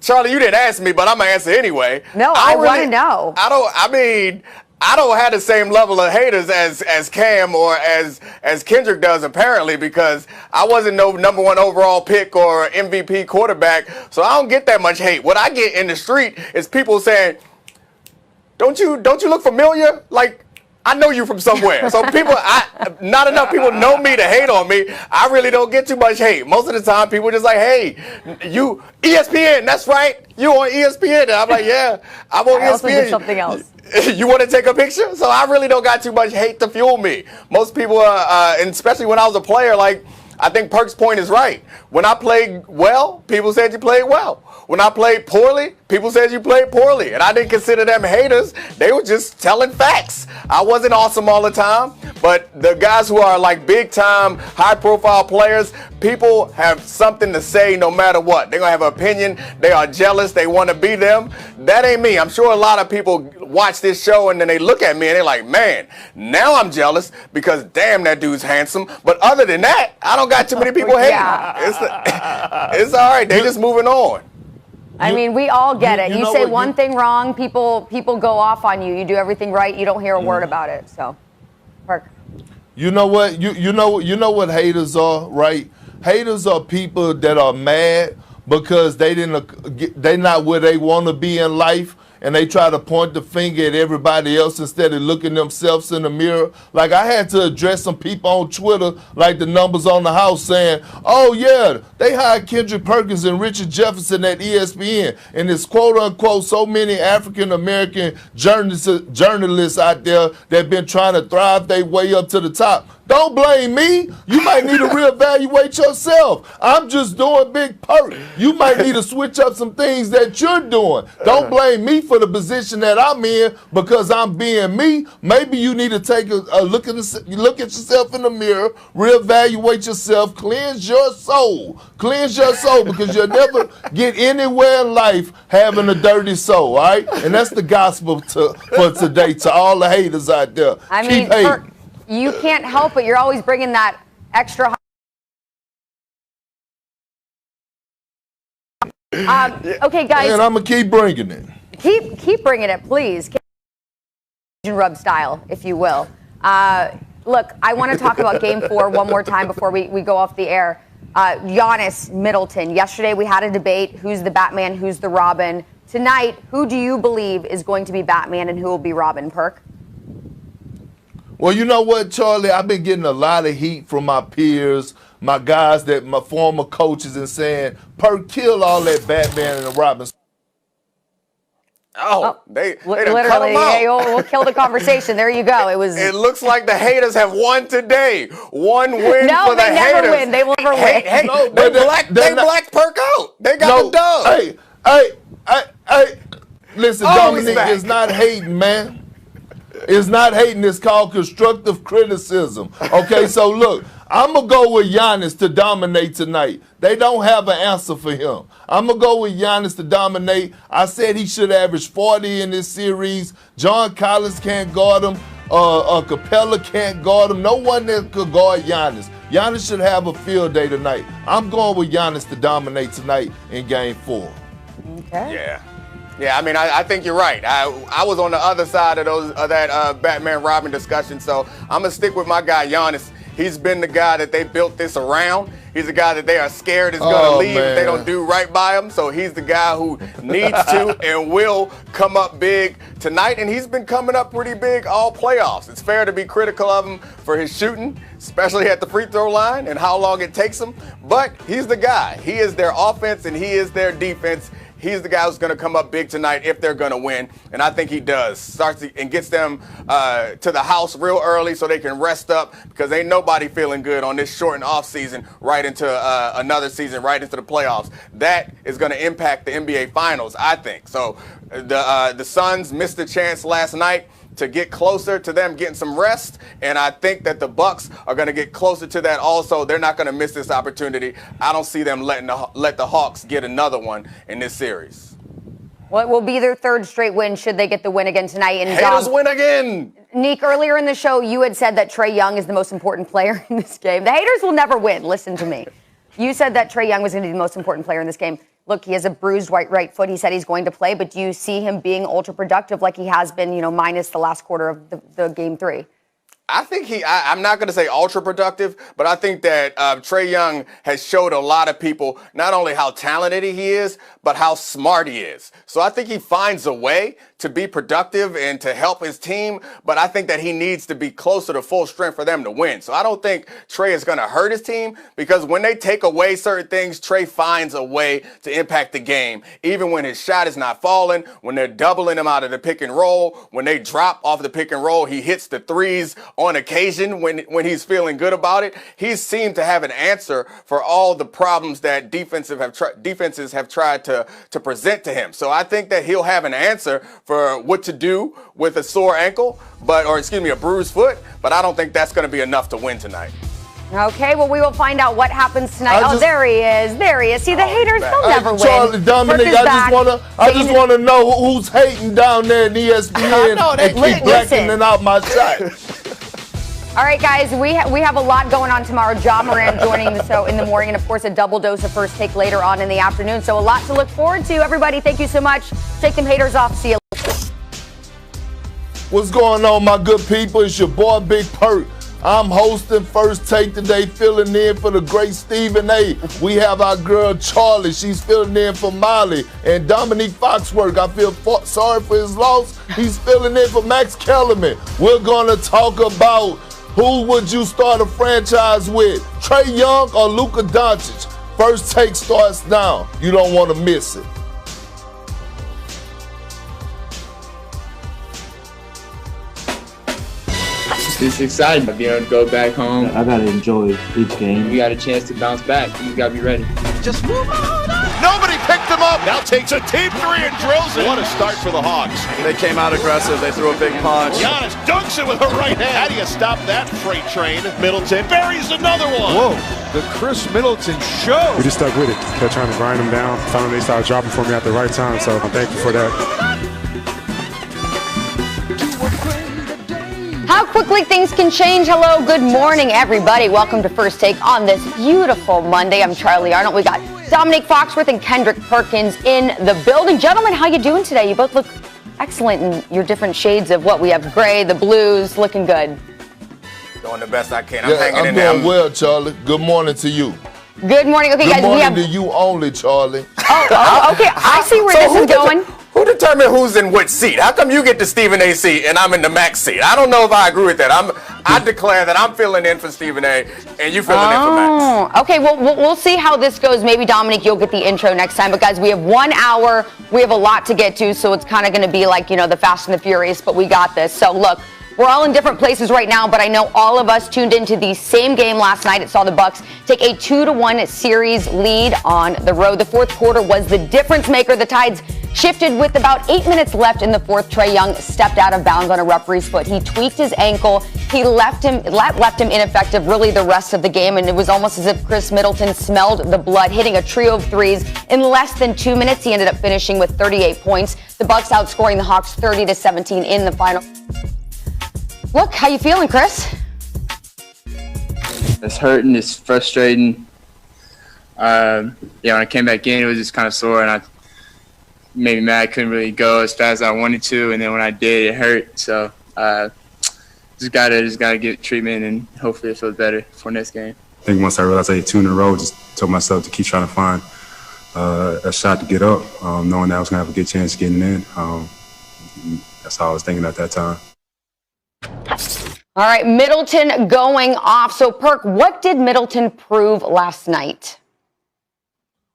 [SPEAKER 1] Charlie, you didn't ask me, but I'm going to answer anyway.
[SPEAKER 6] No, I want to know.
[SPEAKER 1] I don't have the same level of haters as Cam or as Kendrick does, apparently, because I wasn't no number 1 overall pick or MVP quarterback, so I don't get that much hate. What I get in the street is people saying, don't you look familiar? Like, I know you from somewhere. So not enough people know me to hate on me. I really don't get too much hate. Most of the time, people just like, hey, you ESPN, that's right. You on ESPN? And I'm like, yeah, I'm on ESPN.
[SPEAKER 6] I also did something else.
[SPEAKER 1] You want to take a picture? So I really don't got too much hate to fuel me. Most people, and especially when I was a player, like, I think Perk's point is right. When I played well, people said you played well. When I played poorly, people said you played poorly. And I didn't consider them haters. They were just telling facts. I wasn't awesome all the time, but the guys who are like big time, high profile players, people have something to say no matter what. They're going to have an opinion. They are jealous. They want to be them. That ain't me. I'm sure a lot of people watch this show and then they look at me and they're like, man, now I'm jealous because damn, that dude's handsome. But other than that, I don't got too many people hating. It's all right. They're just moving on.
[SPEAKER 6] I mean, we all get it. You say one
[SPEAKER 4] you-
[SPEAKER 6] thing wrong, people go off on you. You do everything right, you don't hear a word about it. So, Perk.
[SPEAKER 4] You know what? You know what haters are, right? Haters are people that are mad because they not where they want to be in life, and they try to point the finger at everybody else instead of looking themselves in the mirror. Like, I had to address some people on Twitter, like the numbers on the house, saying, oh yeah, they hired Kendrick Perkins and Richard Jefferson at ESPN, and there's quote unquote so many African American journalists out there that been trying to thrive their way up to the top. Don't blame me. You might need to reevaluate yourself. I'm just doing Big Perk. You might need to switch up some things that you're doing. Don't blame me for the position that I'm in because I'm being me. Maybe you need to take a look at yourself in the mirror, reevaluate yourself, cleanse your soul. Cleanse your soul because you'll never get anywhere in life having a dirty soul, all right? And that's the gospel for today to all the haters out there.
[SPEAKER 6] I
[SPEAKER 4] Keep
[SPEAKER 6] mean,
[SPEAKER 4] hating.
[SPEAKER 6] you can't help it. You're always bringing that extra. Okay, guys.
[SPEAKER 4] And I'm going to keep bringing it.
[SPEAKER 6] Keep bringing it, please. Rub style, if you will. Look, I want to talk about Game 4 one more time before we go off the air. Giannis, Middleton. Yesterday we had a debate. Who's the Batman? Who's the Robin? Tonight, who do you believe is going to be Batman and who will be Robin? Perk?
[SPEAKER 4] Well, you know what, Charlie? I've been getting a lot of heat from my peers, my guys, my former coaches, and saying, Perk, kill all that Batman and Robin.
[SPEAKER 1] They
[SPEAKER 6] literally,
[SPEAKER 1] cut him out.
[SPEAKER 6] We'll kill the conversation. There you go.
[SPEAKER 1] It looks like the haters have won today. One win for the haters.
[SPEAKER 6] No, they never win. They will never win.
[SPEAKER 1] Hey,
[SPEAKER 4] No,
[SPEAKER 1] they blacked Perk out. They got the dub.
[SPEAKER 4] Hey, listen, Dominic, it's not hating, man. It's not hating. It's called constructive criticism. Okay, so look, I'm going to go with Giannis to dominate tonight. They don't have an answer for him. I'm going to go with Giannis to dominate. I said he should average 40 in this series. John Collins can't guard him. Capella can't guard him. No one that could guard Giannis. Giannis should have a field day tonight. I'm going with Giannis to dominate tonight in Game 4.
[SPEAKER 6] Okay.
[SPEAKER 1] Yeah, I mean, I think you're right. I was on the other side of that Batman Robin discussion, so I'm gonna stick with my guy Giannis. He's been the guy that they built this around. He's the guy that they are scared is gonna leave if they don't do right by him. So he's the guy who needs to and will come up big tonight, and he's been coming up pretty big all playoffs. It's fair to be critical of him for his shooting, especially at the free throw line and how long it takes him. But he's the guy. He is their offense and he is their defense. He's the guy who's going to come up big tonight if they're going to win, and I think he does. Starts and gets them to the house real early so they can rest up because ain't nobody feeling good on this shortened off season right into another season, right into the playoffs. That is going to impact the NBA Finals, I think. So the Suns missed a chance last night to get closer to them getting some rest, and I think that the Bucks are going to get closer to that also. They're not going to miss this opportunity. I don't see them let the Hawks get another one in this series.
[SPEAKER 6] What will be their third straight win should they get the win again tonight? And
[SPEAKER 1] Haters win again.
[SPEAKER 6] Nick, earlier in the show, you had said that Trae Young is the most important player in this game. The haters will never win. Listen to me. You said that Trae Young was going to be the most important player in this game. Look, he has a bruised right foot. He said he's going to play, but do you see him being ultra productive like he has been, minus the last quarter of the game 3?
[SPEAKER 1] I think I'm not going to say ultra productive, but I think that Trae Young has showed a lot of people not only how talented he is, but how smart he is. So I think he finds a way to be productive and to help his team, but I think that he needs to be closer to full strength for them to win. So I don't think Trae is going to hurt his team, because when they take away certain things, Trae finds a way to impact the game, even when his shot is not falling, when they're doubling him out of the pick and roll, when they drop off the pick and roll, he hits the threes on occasion when he's feeling good about it. He seemed to have an answer for all the problems that defenses have tried to present to him. So I think that he'll have an answer for what to do with a sore ankle, a bruised foot, but I don't think that's going to be enough to win tonight.
[SPEAKER 6] Okay, well, we will find out what happens tonight. There he is. There he is. See, the haters, they'll never win.
[SPEAKER 4] Charlie, Dominic, I just want to know who's hating down there in ESPN and keep blackening out my shot.
[SPEAKER 6] All right, guys, we have a lot going on tomorrow. Ja Morant joining the show in the morning, and, of course, a double dose of First Take later on in the afternoon. So a lot to look forward to. Everybody, thank you so much. Shake them haters off. See you later.
[SPEAKER 4] What's going on, my good people? It's your boy, Big Perk. I'm hosting First Take today, filling in for the great Stephen A. We have our girl, Charlie. She's filling in for Molly. And Dominique Foxworth, I feel sorry for his loss. He's filling in for Max Kellerman. We're going to talk about who would you start a franchise with, Trae Young or Luka Doncic? First Take starts now. You don't want to miss it.
[SPEAKER 14] It's exciting to be able to go back home.
[SPEAKER 15] I gotta enjoy each game.
[SPEAKER 14] You got a chance to bounce back. You gotta be ready.
[SPEAKER 9] Just move on up. Nobody picked him up. Now takes a deep three and drills it. What a start for the Hawks.
[SPEAKER 16] They came out aggressive. They threw a big punch.
[SPEAKER 9] Giannis dunks it with her right hand. How do you stop that freight train? Middleton buries another one.
[SPEAKER 17] Whoa, the Chris Middleton show.
[SPEAKER 18] We just stuck with it. Kept trying to grind them down. Finally, they started dropping for me at the right time, so I'm thankful for that.
[SPEAKER 6] How quickly things can change. Hello, good morning, everybody. Welcome to First Take on this beautiful Monday. I'm Charlie Arnold. We got Dominique Foxworth and Kendrick Perkins in the building. Gentlemen, how you doing today? You both look excellent in your different shades of what we have. Gray, the blues, looking good.
[SPEAKER 1] Doing the best I can. I'm hanging in there.
[SPEAKER 4] I'm doing well, Charlie. Good morning to you.
[SPEAKER 6] Good morning. Okay, guys,
[SPEAKER 4] we have... Good morning to you only, Charlie.
[SPEAKER 6] Oh, okay. I see where this is going.
[SPEAKER 1] Who determined who's in which seat? How come you get the Stephen A seat and I'm in the Max seat? I don't know if I agree with that. I declare that I'm filling in for Stephen A and you filling in for Max.
[SPEAKER 6] Okay, well, we'll see how this goes. Maybe, Dominic, you'll get the intro next time. But, guys, we have 1 hour. We have a lot to get to, so it's kind of going to be like, the Fast and the Furious, but we got this. So, look. We're all in different places right now, but I know all of us tuned into the same game last night. It saw the Bucks take a 2-1 series lead on the road. The fourth quarter was the difference maker. The Tides shifted with about 8 minutes left in the fourth. Trae Young stepped out of bounds on a referee's foot. He tweaked his ankle. He left him ineffective really the rest of the game, and it was almost as if Chris Middleton smelled the blood, hitting a trio of threes in less than 2 minutes. He ended up finishing with 38 points. The Bucks outscoring the Hawks 30-17 in the final. Look, how you feeling, Chris?
[SPEAKER 14] It's hurting. It's frustrating. When I came back in, it was just kind of sore, and I made me mad. I couldn't really go as fast as I wanted to, and then when I did, it hurt. So just gotta get treatment, and hopefully it feels better for next game.
[SPEAKER 18] I think once I realized I had 2 in a row, just told myself to keep trying to find a shot to get up, knowing that I was gonna have a good chance of getting in. That's how I was thinking at that time.
[SPEAKER 6] All right, Middleton going off. So, Perk, what did Middleton prove last night?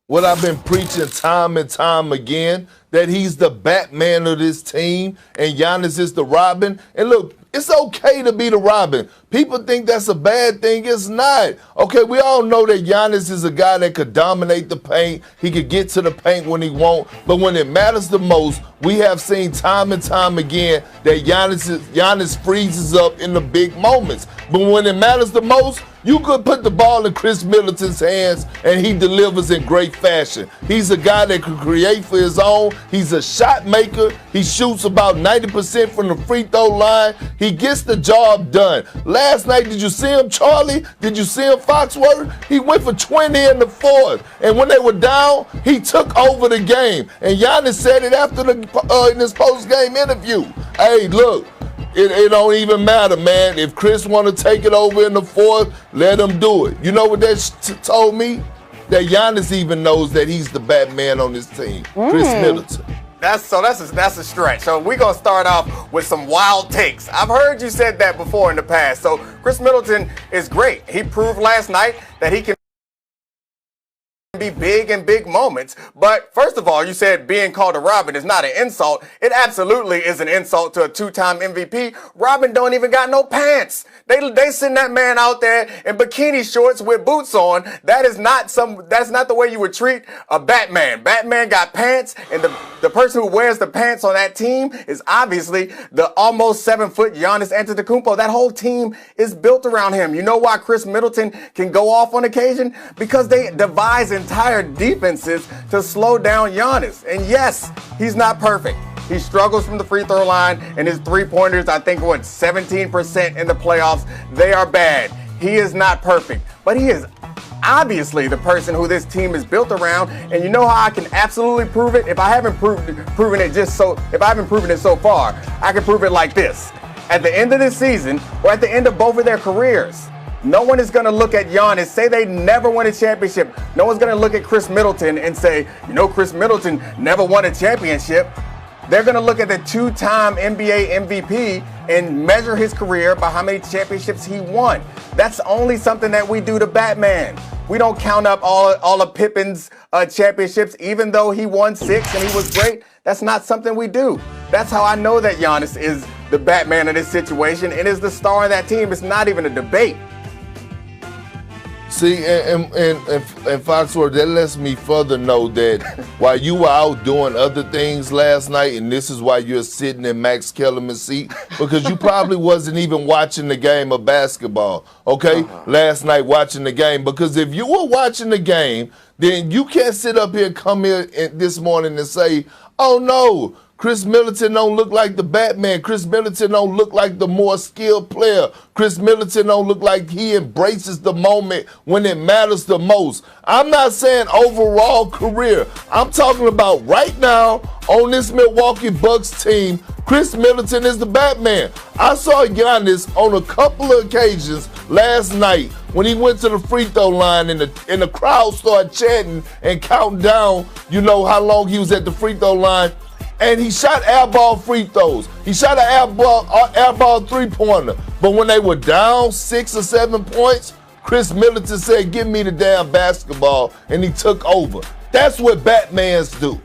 [SPEAKER 4] What I've been preaching time and time again, that he's the Batman of this team and Giannis is the Robin. And look, it's okay to be the Robin. People think that's a bad thing. It's not. Okay, we all know that Giannis is a guy that could dominate the paint. He could get to the paint when he wants. But when it matters the most, we have seen time and time again that Giannis freezes up in the big moments. But when it matters the most, you could put the ball in Chris Middleton's hands and he delivers in great fashion. He's a guy that can create for his own. He's a shot maker. He shoots about 90% from the free throw line. He gets the job done. Last night, did you see him, Charlie? Did you see him, Foxworth? He went for 20 in the fourth. And when they were down, he took over the game. And Giannis said it after in his post-game interview. Hey, look. It don't even matter, man. If Chris want to take it over in the fourth, let him do it. You know what that told me? That Giannis even knows that he's the Batman on this team, Chris Middleton.
[SPEAKER 1] That's a stretch. So we're going to start off with some wild takes. I've heard you said that before in the past. So Chris Middleton is great. He proved last night that he can be big in big moments. But first of all, you said being called a Robin is not an insult. It absolutely is an insult to a two-time MVP. Robin don't even got no pants. They send that man out there in bikini shorts with boots on. That's not the way you would treat a Batman. Batman got pants, and the person who wears the pants on that team is obviously the almost 7-foot Giannis Antetokounmpo. That whole team is built around him. You know why Chris Middleton can go off on occasion? Because they devise entire defenses to slow down Giannis. And yes, he's not perfect. He struggles from the free throw line, and his three-pointers, I think, 17% in the playoffs. They are bad. He is not perfect, but he is obviously the person who this team is built around. And you know how I can absolutely prove it? If I haven't proven it so far, I can prove it like this. At the end of this season, or at the end of both of their careers, no one is going to look at Giannis, say they never won a championship. No one's going to look at Chris Middleton and say, Chris Middleton never won a championship. They're going to look at the two-time NBA MVP and measure his career by how many championships he won. That's only something that we do to Batman. We don't count up all of Pippen's championships, even though he won 6 and he was great. That's not something we do. That's how I know that Giannis is the Batman of this situation and is the star of that team. It's not even a debate.
[SPEAKER 4] See, and Foxworth, that lets me further know that while you were out doing other things last night, and this is why you're sitting in Max Kellerman's seat, because you probably wasn't even watching the game of basketball, okay? Last night watching the game, because if you were watching the game, then you can't sit up here and come here this morning and say, oh no, Chris Middleton don't look like the Batman. Chris Middleton don't look like the more skilled player. Chris Middleton don't look like he embraces the moment when it matters the most. I'm not saying overall career. I'm talking about right now on this Milwaukee Bucks team, Chris Middleton is the Batman. I saw Giannis on a couple of occasions last night when he went to the free throw line and the crowd started chanting and counting down, how long he was at the free throw line. And he shot airball free throws. He shot an airball three-pointer. But when they were down 6 or 7 points, Chris Middleton said, give me the damn basketball, and he took over. That's what Batmans do.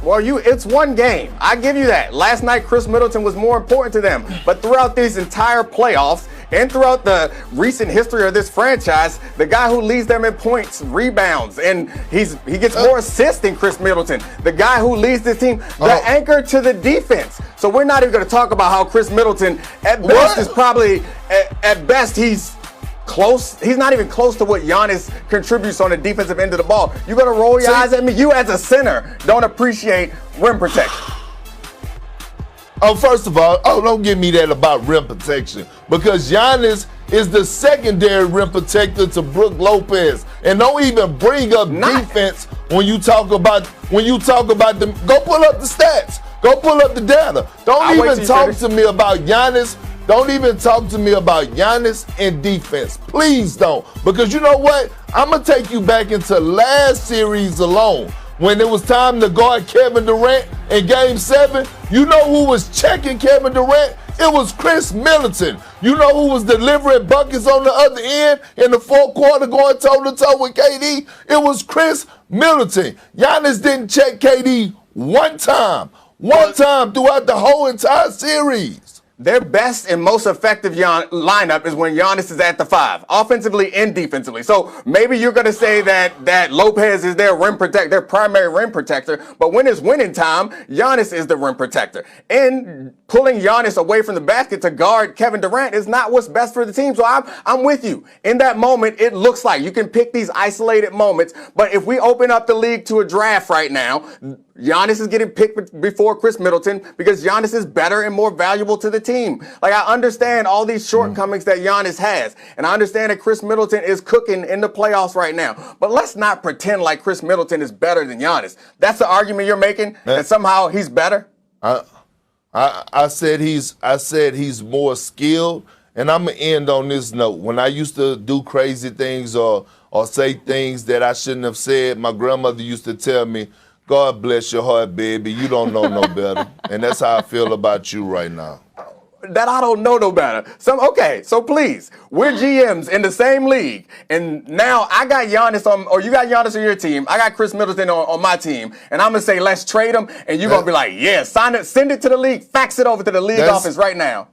[SPEAKER 1] Well, it's one game. I give you that. Last night, Chris Middleton was more important to them. But throughout these entire playoffs, and throughout the recent history of this franchise, the guy who leads them in points, rebounds, and he gets more assists than Chris Middleton. The guy who leads this team, the anchor to the defense. So we're not even going to talk about how Chris Middleton, at best, is probably, at best, he's close. He's not even close to what Giannis contributes on the defensive end of the ball. You're going to roll your eyes at me? You as a center don't appreciate rim protection.
[SPEAKER 4] Oh, first of all, don't give me that about rim protection, because Giannis is the secondary rim protector to Brook Lopez, and don't even bring up defense when you talk about them. Go pull up the stats. Go pull up the data. Don't even talk to me about Giannis. Don't even talk to me about Giannis and defense. Please don't, because you know what? I'm gonna take you back into last series alone. When it was time to guard Kevin Durant in Game 7, you know who was checking Kevin Durant? It was Chris Middleton. You know who was delivering buckets on the other end in the fourth quarter going toe-to-toe with KD? It was Chris Middleton. Giannis didn't check KD one time throughout the whole entire series.
[SPEAKER 1] Their best and most effective lineup is when Giannis is at the 5, offensively and defensively. So maybe you're going to say that Lopez is their primary rim protector, but when it's winning time, Giannis is the rim protector. And pulling Giannis away from the basket to guard Kevin Durant is not what's best for the team. So I'm with you. In that moment, it looks like you can pick these isolated moments, but if we open up the league to a draft right now, Giannis is getting picked before Chris Middleton because Giannis is better and more valuable to the team. Like, I understand all these shortcomings that Giannis has, and I understand that Chris Middleton is cooking in the playoffs right now. But let's not pretend like Chris Middleton is better than Giannis. That's the argument you're making, that somehow he's better?
[SPEAKER 4] I said he's more skilled, and I'm gonna end on this note. When I used to do crazy things or say things that I shouldn't have said, my grandmother used to tell me, "God bless your heart, baby. You don't know no better." And that's how I feel about you right now.
[SPEAKER 1] That I don't know no better. Okay, so please, we're GMs in the same league, and now I got Giannis or you got Giannis on your team. I got Chris Middleton on my team, and I'm gonna say let's trade him, and you're gonna be like, yeah, sign it, send it to the league, fax it over to the league office right now.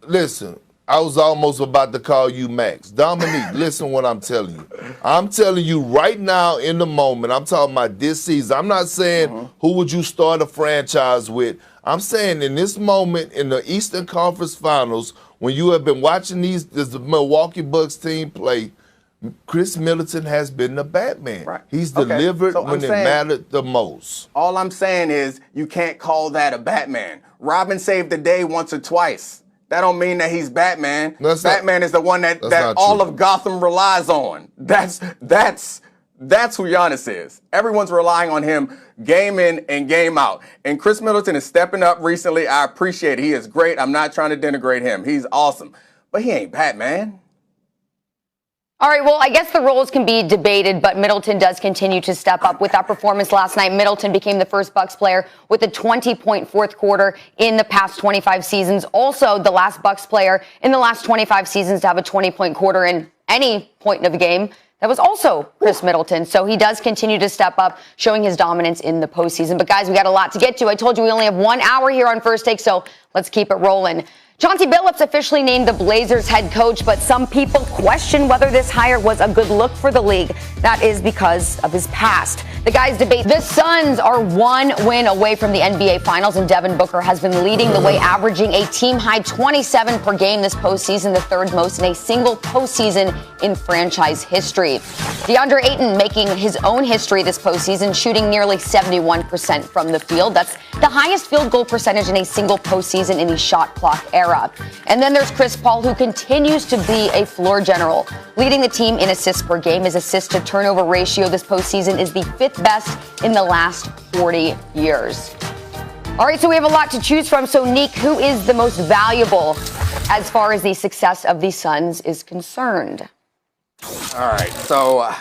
[SPEAKER 4] Listen, I was almost about to call you Max. Dominique, listen what I'm telling you. I'm telling you right now in the moment, I'm talking about this season. I'm not saying who would you start a franchise with. I'm saying in this moment in the Eastern Conference Finals, when you have been watching the Milwaukee Bucks team play, Chris Middleton has been the Batman.
[SPEAKER 1] Right.
[SPEAKER 4] He's delivered when it mattered the most.
[SPEAKER 1] All I'm saying is you can't call that a Batman. Robin saved the day once or twice. That don't mean that he's Batman. Batman is the one that all of Gotham relies on. That's who Giannis is. Everyone's relying on him game in and game out. And Chris Middleton is stepping up recently. I appreciate it. He is great. I'm not trying to denigrate him. He's awesome. But he ain't Batman.
[SPEAKER 6] All right, well, I guess the roles can be debated, but Middleton does continue to step up. With that performance last night, Middleton became the first Bucks player with a 20-point fourth quarter in the past 25 seasons. Also, the last Bucks player in the last 25 seasons to have a 20-point quarter in any point of the game. That was also Chris Middleton. So he does continue to step up, showing his dominance in the postseason. But guys, we got a lot to get to. I told you we only have 1 hour here on First Take, so let's keep it rolling. Chauncey Billups officially named the Blazers head coach, but some people question whether this hire was a good look for the league. That is because of his past. The guys debate. The Suns are 1 win away from the NBA Finals, and Devin Booker has been leading the way, averaging a team-high 27 per game this postseason, the third most in a single postseason in franchise history. DeAndre Ayton making his own history this postseason, shooting nearly 71% from the field. That's the highest field goal percentage in a single postseason in the shot clock era. And then there's Chris Paul, who continues to be a floor general, leading the team in assists per game. His assist to turnover ratio this postseason is the 5th best in the last 40 years. All right, so we have a lot to choose from. So, Neek, who is the most valuable as far as the success of the Suns is concerned?
[SPEAKER 1] All right, so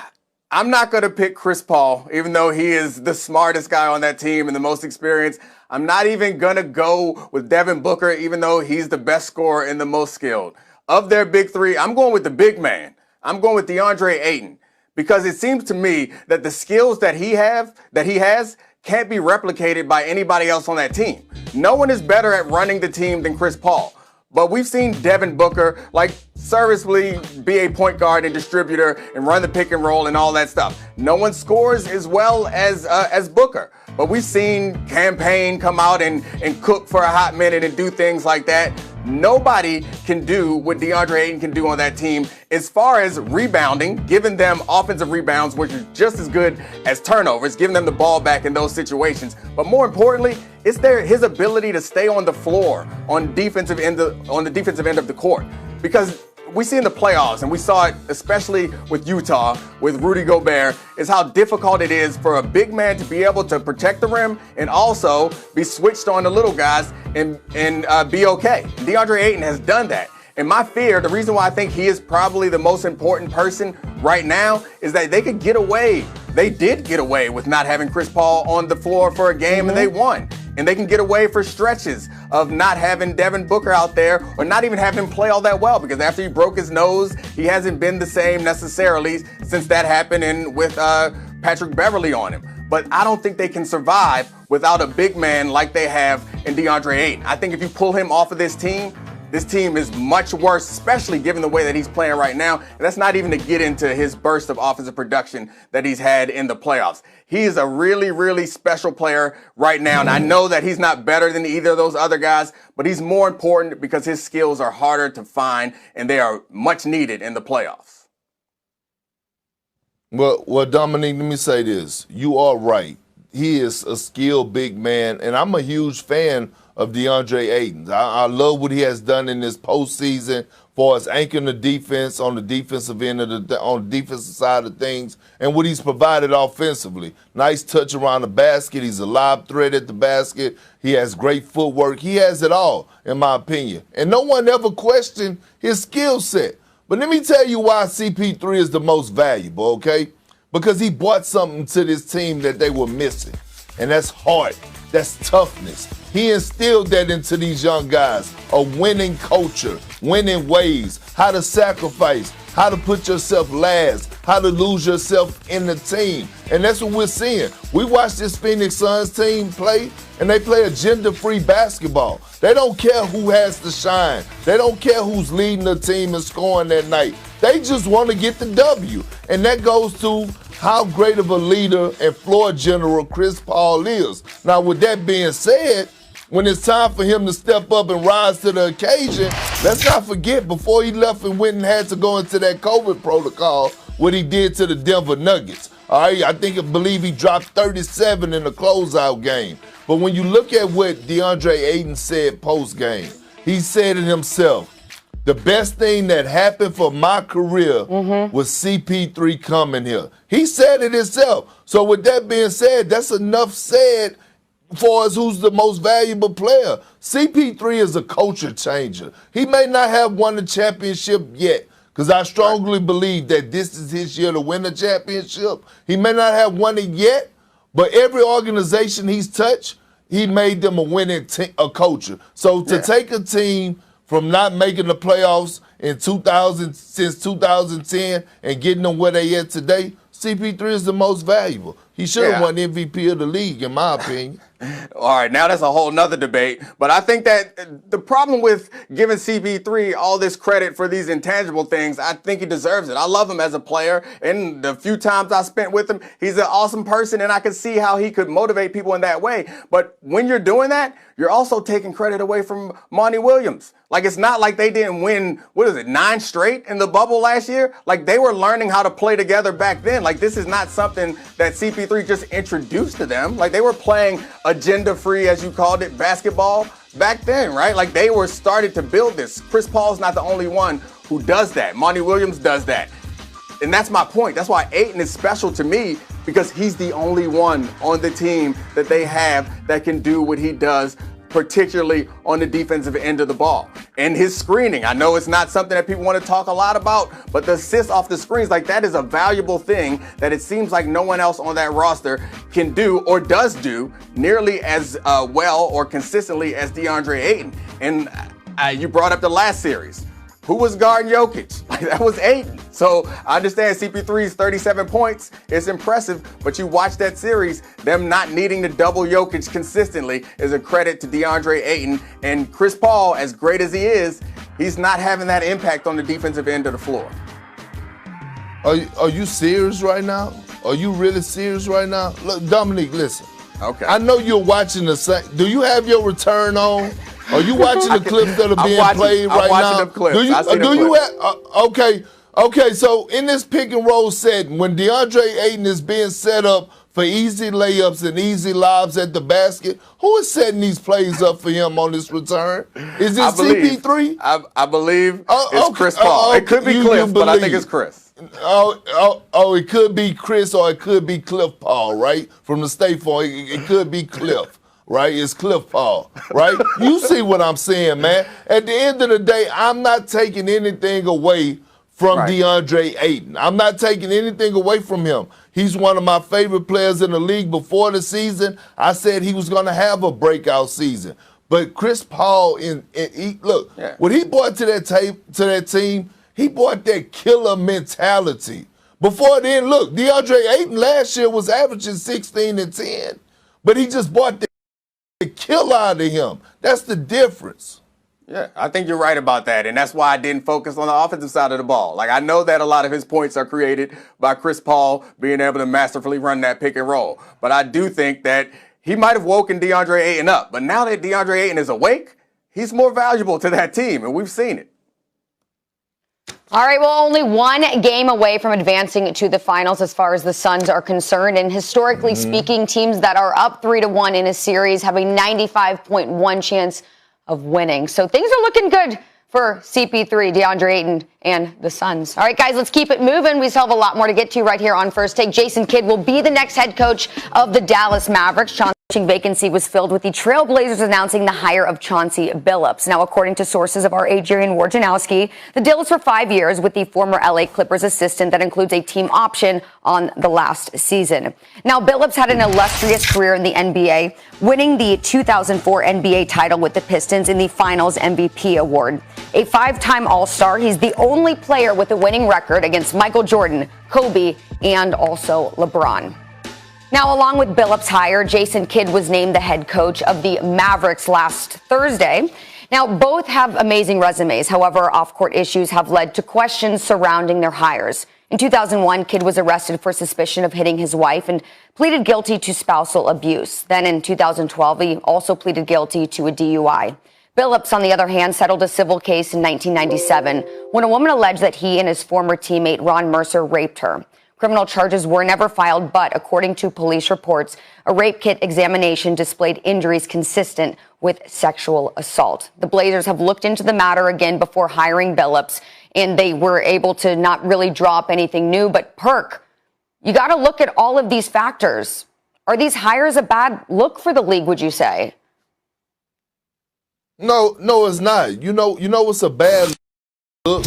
[SPEAKER 1] I'm not going to pick Chris Paul, even though he is the smartest guy on that team and the most experienced. I'm not even going to go with Devin Booker, even though he's the best scorer and the most skilled. Of their big three, I'm going with the big man. I'm going with DeAndre Ayton, because it seems to me that the skills that he has can't be replicated by anybody else on that team. No one is better at running the team than Chris Paul. But we've seen Devin Booker, serviceably be a point guard and distributor and run the pick and roll and all that stuff. No one scores as well as Booker. But we've seen Campaign come out and cook for a hot minute and do things like that. Nobody can do what DeAndre Ayton can do on that team as far as rebounding, giving them offensive rebounds, which is just as good as turnovers, giving them the ball back in those situations. But more importantly, it's his ability to stay on the floor on the defensive end of the court. Because we see in the playoffs, and we saw it especially with Utah, with Rudy Gobert, is how difficult it is for a big man to be able to protect the rim and also be switched on the little guys and be okay. DeAndre Ayton has done that. And my fear, the reason why I think he is probably the most important person right now, is that they could get away. They did get away with not having Chris Paul on the floor for a game, and they won. And they can get away for stretches of not having Devin Booker out there, or not even having him play all that well, because after he broke his nose, he hasn't been the same necessarily since that happened and with Patrick Beverley on him. But I don't think they can survive without a big man like they have in DeAndre Ayton. I think if you pull him off of this team is much worse, especially given the way that he's playing right now. And that's not even to get into his burst of offensive production that he's had in the playoffs. He is a really, really special player right now. And I know that he's not better than either of those other guys, but he's more important because his skills are harder to find and they are much needed in the playoffs.
[SPEAKER 4] Well, Dominique, let me say this. You are right. He is a skilled big man, and I'm a huge fan of DeAndre Ayton. I love what he has done in this postseason for us anchoring the defense on the defensive end of on the defensive side of things, and what he's provided offensively. Nice touch around the basket. He's a lob threat at the basket. He has great footwork. He has it all, in my opinion. And no one ever questioned his skill set. But let me tell you why CP3 is the most valuable, okay? Because he brought something to this team that they were missing, and that's heart. That's toughness. He instilled that into these young guys, a winning culture, winning ways, how to sacrifice, how to put yourself last, how to lose yourself in the team. And that's what we're seeing. We watch this Phoenix Suns team play, and they play agenda-free basketball. They don't care who has to shine. They don't care who's leading the team and scoring that night. They just want to get the W. And that goes to how great of a leader and floor general Chris Paul is. Now, with that being said, when it's time for him to step up and rise to the occasion, let's not forget, before he left and went and had to go into that COVID protocol, what he did to the Denver Nuggets. All right, I believe he dropped 37 in the closeout game. But when you look at what DeAndre Ayton said post-game, he said it himself. The best thing that happened for my career was CP3 coming here. He said it himself. So with that being said, that's enough said for us who's the most valuable player. CP3 is a culture changer. He may not have won the championship yet, because I strongly believe that this is his year to win the championship. He may not have won it yet, but every organization he's touched, he made them a winning a culture. So to take a team from not making the playoffs in since 2010 and getting them where they at today, CP3 is the most valuable. He should have won MVP of the league, in my opinion.
[SPEAKER 1] All right, now that's a whole nother debate. But I think that the problem with giving CP3 all this credit for these intangible things, I think he deserves it. I love him as a player, and the few times I spent with him, he's an awesome person, and I can see how he could motivate people in that way. But when you're doing that, you're also taking credit away from Monty Williams. Like, it's not like they didn't win, 9 straight in the bubble last year? Like, they were learning how to play together back then. Like, this is not something that CP3 just introduced to them. Like, they were playing agenda-free, as you called it, basketball back then, right? Like, they were started to build this. Chris Paul's not the only one who does that. Monty Williams does that. And that's my point. That's why Ayton is special to me, because he's the only one on the team that they have that can do what he does, particularly on the defensive end of the ball. And his screening, I know it's not something that people want to talk a lot about, but the assists off the screens, like, that is a valuable thing that it seems like no one else on that roster can do or does do nearly as well or consistently as DeAndre Ayton. And you brought up the last series. Who was guarding Jokic? Like, that was Ayton. So I understand CP3's 37 points. It's impressive, but you watch that series, them not needing to double Jokic consistently is a credit to DeAndre Ayton. And Chris Paul, as great as he is, he's not having that impact on the defensive end of the floor.
[SPEAKER 4] Are you serious right now? Are you really serious right now? Look, Dominique, listen.
[SPEAKER 1] Okay.
[SPEAKER 4] I know you're watching the same. Do you have your return on? Are you watching the clips that are being played right now?
[SPEAKER 1] I'm watching the clips.
[SPEAKER 4] Okay, so in this pick and roll setting, when DeAndre Ayton is being set up for easy layups and easy lobs at the basket, who is setting these plays up for him on this return? Is this CP3?
[SPEAKER 1] I believe it's Chris Paul. It could be Cliff, but I think it's Chris.
[SPEAKER 4] It could be Chris or it could be Cliff Paul, right? From the State Farm, it could be Cliff. Right? It's Cliff Paul, right? You see what I'm saying, man. At the end of the day, I'm not taking anything away from DeAndre Ayton. I'm not taking anything away from him. He's one of my favorite players in the league. Before the season, I said he was going to have a breakout season. But Chris Paul, what he brought to that team, he brought that killer mentality. Before then, look, DeAndre Ayton last year was averaging 16 and 10, but he just brought the kill out of him. That's the difference.
[SPEAKER 1] Yeah, I think you're right about that. And that's why I didn't focus on the offensive side of the ball. Like, I know that a lot of his points are created by Chris Paul being able to masterfully run that pick and roll. But I do think that he might have woken DeAndre Ayton up. But now that DeAndre Ayton is awake, he's more valuable to that team. And we've seen it.
[SPEAKER 6] All right, well, only one game away from advancing to the finals as far as the Suns are concerned. And historically speaking, teams that are up 3-1 in a series have a 95.1 chance of winning. So things are looking good for CP3, DeAndre Ayton, and the Suns. All right, guys, let's keep it moving. We still have a lot more to get to right here on First Take. Jason Kidd will be the next head coach of the Dallas Mavericks. Coaching vacancy was filled with the Trailblazers announcing the hire of Chauncey Billups. Now, according to sources of our Adrian Wojnarowski, the deal is for 5 years with the former LA Clippers assistant that includes a team option on the last season. Now, Billups had an illustrious career in the NBA, winning the 2004 NBA title with the Pistons in the Finals MVP award. A 5-time All-Star, he's the only player with a winning record against Michael Jordan, Kobe, and also LeBron. Now, along with Billups' hire, Jason Kidd was named the head coach of the Mavericks last Thursday. Now, both have amazing resumes. However, off-court issues have led to questions surrounding their hires. In 2001, Kidd was arrested for suspicion of hitting his wife and pleaded guilty to spousal abuse. Then in 2012, he also pleaded guilty to a DUI. Billups, on the other hand, settled a civil case in 1997 when a woman alleged that he and his former teammate Ron Mercer raped her. Criminal charges were never filed, but according to police reports, a rape kit examination displayed injuries consistent with sexual assault. The Blazers have looked into the matter again before hiring Billups, and they were able to not really draw up anything new. But Perk, you got to look at all of these factors. Are these hires a bad look for the league, would you say?
[SPEAKER 4] No, it's not. You know what's a bad look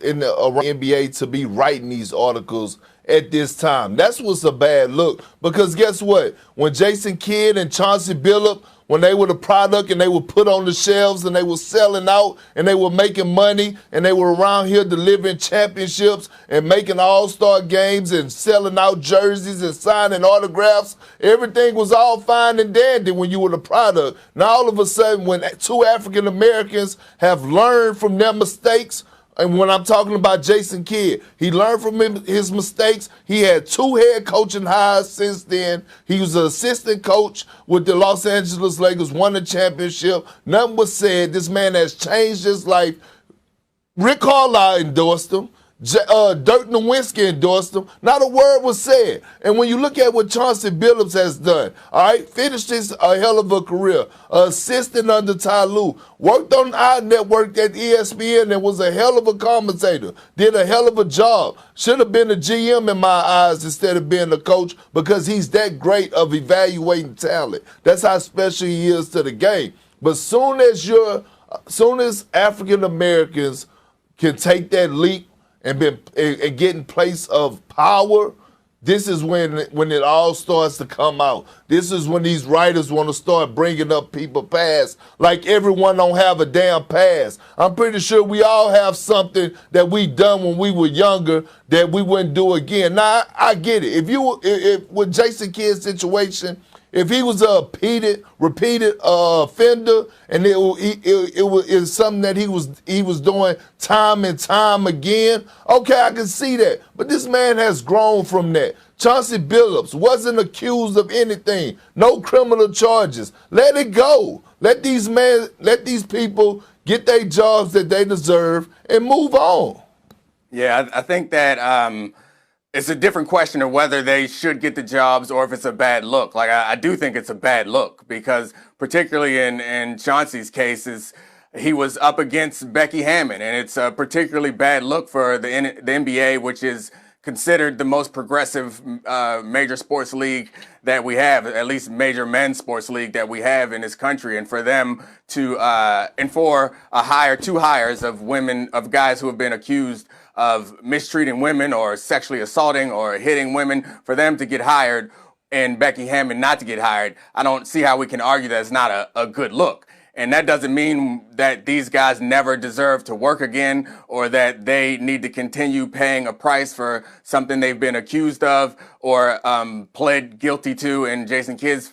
[SPEAKER 4] in the NBA to be writing these articles at this time. That's what's a bad look. Because guess what? When Jason Kidd and Chauncey Billups, when they were the product and they were put on the shelves and they were selling out and they were making money and they were around here delivering championships and making all-star games and selling out jerseys and signing autographs, everything was all fine and dandy when you were the product. Now all of a sudden, when two African Americans have learned from their mistakes, and when I'm talking about Jason Kidd, he learned from his mistakes. He had 2 head coaching hires since then. He was an assistant coach with the Los Angeles Lakers, won a championship. Nothing was said. This man has changed his life. Rick Carlisle endorsed him. Dirk Nowitzki endorsed him. Not a word was said. And when you look at what Chauncey Billups has done, all right, finished a hell of a career, assistant under Ty Lue, worked on our network at ESPN and was a hell of a commentator, did a hell of a job. Should have been a GM in my eyes instead of being a coach because he's that great of evaluating talent. That's how special he is to the game. But soon as African Americans can take that leap and get in place of power, this is when it all starts to come out. This is when these writers want to start bringing up people past, like everyone don't have a damn past. I'm pretty sure we all have something that we done when we were younger that we wouldn't do again. Now, I get it. If with Jason Kidd's situation, if he was a repeated offender, and it was something that he was doing time and time again, okay, I can see that. But this man has grown from that. Chauncey Billups wasn't accused of anything, no criminal charges. Let it go. Let these people get their jobs that they deserve and move on.
[SPEAKER 1] Yeah, I think that it's a different question of whether they should get the jobs or if it's a bad look. Like, I do think it's a bad look because particularly in Chauncey's cases, he was up against Becky Hammon, and it's a particularly bad look for the NBA, which is considered the most progressive major sports league that we have, at least major men's sports league that we have in this country. And for them to, and for two hires of guys who have been accused of mistreating women or sexually assaulting or hitting women, for them to get hired and Becky Hammon not to get hired, I don't see how we can argue that it's not a good look. And that doesn't mean that these guys never deserve to work again or that they need to continue paying a price for something they've been accused of or pled guilty to in Jason Kidd's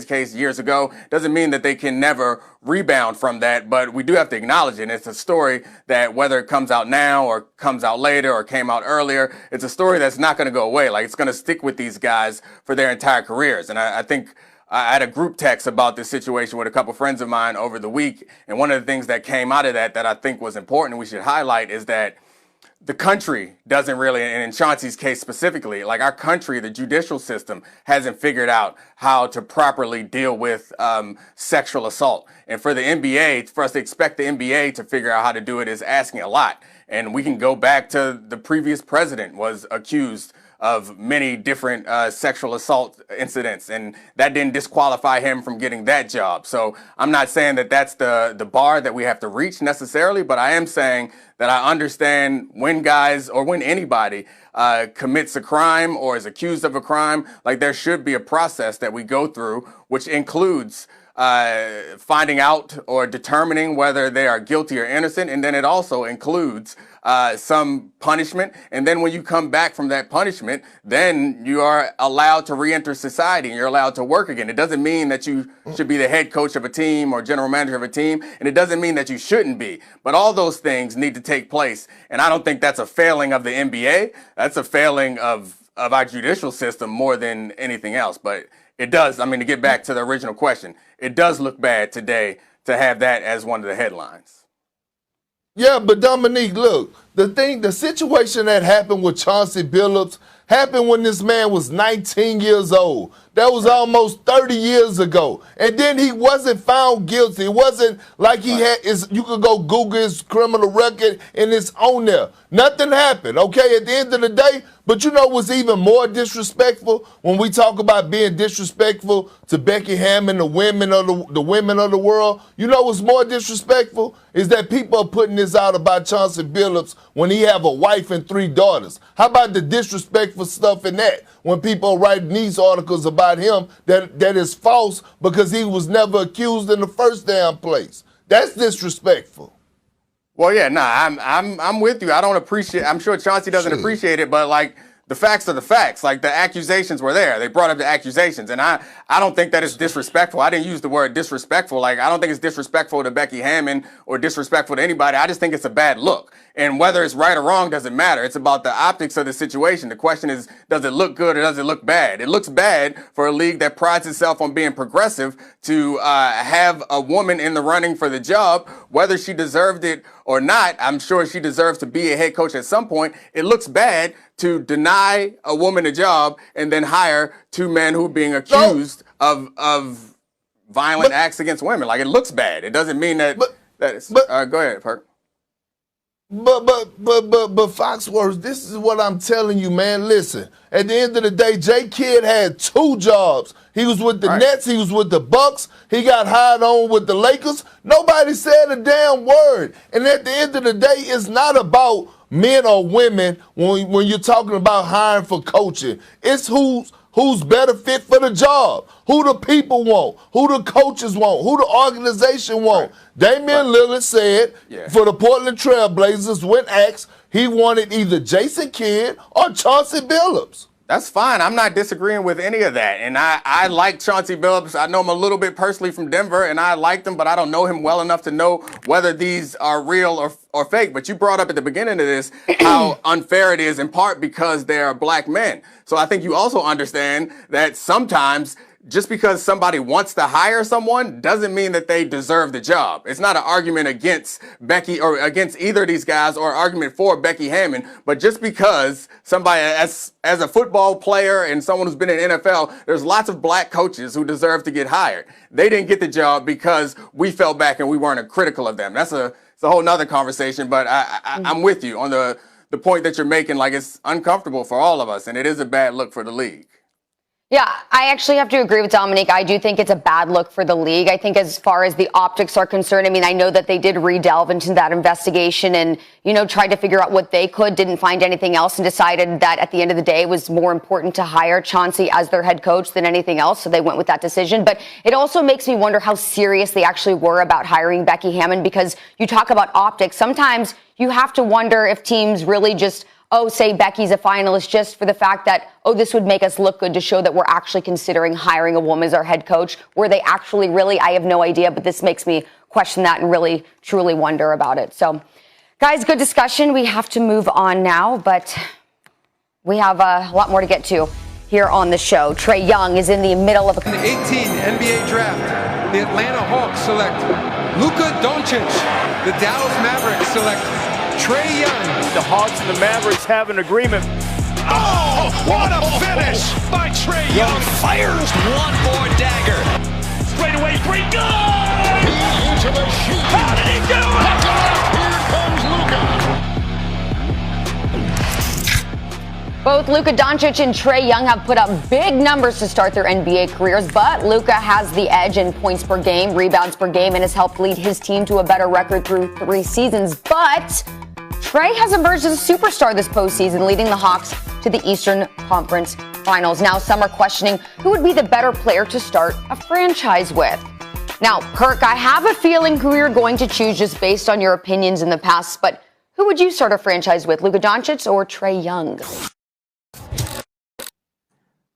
[SPEAKER 1] case years ago. Doesn't mean that they can never rebound from that, but we do have to acknowledge it. And it's a story that whether it comes out now or comes out later or came out earlier, it's a story that's not going to go away. Like, it's going to stick with these guys for their entire careers. And I think I had a group text about this situation with a couple friends of mine over the week. And one of the things that came out of that I think was important and we should highlight is that the country doesn't really, and in Chauncey's case specifically, like our country, the judicial system hasn't figured out how to properly deal with sexual assault. And for the NBA, for us to expect the NBA to figure out how to do it is asking a lot. And we can go back to the previous president was accused of many different sexual assault incidents, and that didn't disqualify him from getting that job. So I'm not saying that that's the bar that we have to reach necessarily, but I am saying that I understand when guys or when anybody commits a crime or is accused of a crime, like there should be a process that we go through, which includes finding out or determining whether they are guilty or innocent. And then it also includes some punishment. And then when you come back from that punishment, then you are allowed to reenter society and you're allowed to work again. It doesn't mean that you should be the head coach of a team or general manager of a team. And it doesn't mean that you shouldn't be. But all those things need to take place. And I don't think that's a failing of the NBA. That's a failing of our judicial system more than anything else. But it does. I mean, to get back to the original question, it does look bad today to have that as one of the headlines.
[SPEAKER 4] Yeah, but Dominique, look, the situation that happened with Chauncey Billups happened when this man was 19 years old. That was almost 30 years ago. And then he wasn't found guilty. It wasn't like he had you could go Google his criminal record and it's on there. Nothing happened, okay, at the end of the day. But you know what's even more disrespectful when we talk about being disrespectful to Becky Hammond, the women of the world? You know what's more disrespectful is that people are putting this out about Chauncey Billups when he have a wife and 3 daughters. How about the disrespectful stuff in that? When people are writing these articles about him that is false because he was never accused in the first damn place. That's disrespectful.
[SPEAKER 1] Well, yeah, I'm with you. I don't appreciate. I'm sure Chauncey doesn't appreciate it, but like the facts are the facts. Like the accusations were there. They brought up the accusations, and I don't think that it's disrespectful. I didn't use the word disrespectful. Like I don't think it's disrespectful to Becky Hammond or disrespectful to anybody. I just think it's a bad look. And whether it's right or wrong doesn't matter. It's about the optics of the situation. The question is, does it look good or does it look bad? It looks bad for a league that prides itself on being progressive to have a woman in the running for the job, whether she deserved it or not. I'm sure she deserves to be a head coach at some point. It looks bad to deny a woman a job and then hire 2 men who are being accused of violent acts against women. Like it looks bad. It doesn't mean that it's go ahead, Perk.
[SPEAKER 4] But Foxworth, this is what I'm telling you, man. Listen, at the end of the day, J. Kidd had 2 jobs. He was with the Nets, he was with the Bucks, he got hired on with the Lakers. Nobody said a damn word. And at the end of the day, it's not about men or women when you're talking about hiring for coaching. It's who's better fit for the job, who the people want, who the coaches want, who the organization want. Damian Lillard said for the Portland Trail Blazers, when asked, he wanted either Jason Kidd or Chauncey Billups.
[SPEAKER 1] That's fine. I'm not disagreeing with any of that. And I like Chauncey Billups. I know him a little bit personally from Denver, and I liked him, but I don't know him well enough to know whether these are real or fake. But you brought up at the beginning of this how unfair it is, in part because they are black men. So I think you also understand that sometimes just because somebody wants to hire someone doesn't mean that they deserve the job. It's not an argument against Becky or against either of these guys or an argument for Becky Hammond, but just because somebody as a football player and someone who's been in the NFL, there's lots of black coaches who deserve to get hired. They didn't get the job because we fell back and we weren't critical of them. It's a whole nother conversation, but I'm with you on the point that you're making. Like it's uncomfortable for all of us and it is a bad look for the league.
[SPEAKER 6] Yeah, I actually have to agree with Dominique. I do think it's a bad look for the league. I think as far as the optics are concerned, I mean, I know that they did re-delve into that investigation and, tried to figure out what they could, didn't find anything else, and decided that at the end of the day it was more important to hire Chauncey as their head coach than anything else. So they went with that decision. But it also makes me wonder how serious they actually were about hiring Becky Hammond, because you talk about optics. Sometimes you have to wonder if teams really just say Becky's a finalist just for the fact that, this would make us look good to show that we're actually considering hiring a woman as our head coach. Were they actually really? I have no idea, but this makes me question that and really, truly wonder about it. So, guys, good discussion. We have to move on now, but we have a lot more to get to. here on the show. Trae Young is in the middle of a...
[SPEAKER 19] In the 18 NBA draft, the Atlanta Hawks select Luka Doncic. The Dallas Mavericks select Trae Young.
[SPEAKER 10] The Hawks and the Mavericks have an agreement.
[SPEAKER 9] Oh, what a finish by Trae Young.
[SPEAKER 20] Fires one more dagger.
[SPEAKER 10] Straight away, three, good!
[SPEAKER 9] Into the shoot.
[SPEAKER 10] How did he do it?
[SPEAKER 9] Here comes Luka.
[SPEAKER 6] Both Luka Doncic and Trae Young have put up big numbers to start their NBA careers, but Luka has the edge in points per game, rebounds per game, and has helped lead his team to a better record through 3 seasons. But Trae has emerged as a superstar this postseason, leading the Hawks to the Eastern Conference Finals. Now some are questioning who would be the better player to start a franchise with. Now, Perk, I have a feeling who you're going to choose just based on your opinions in the past, but who would you start a franchise with, Luka Doncic or Trae Young?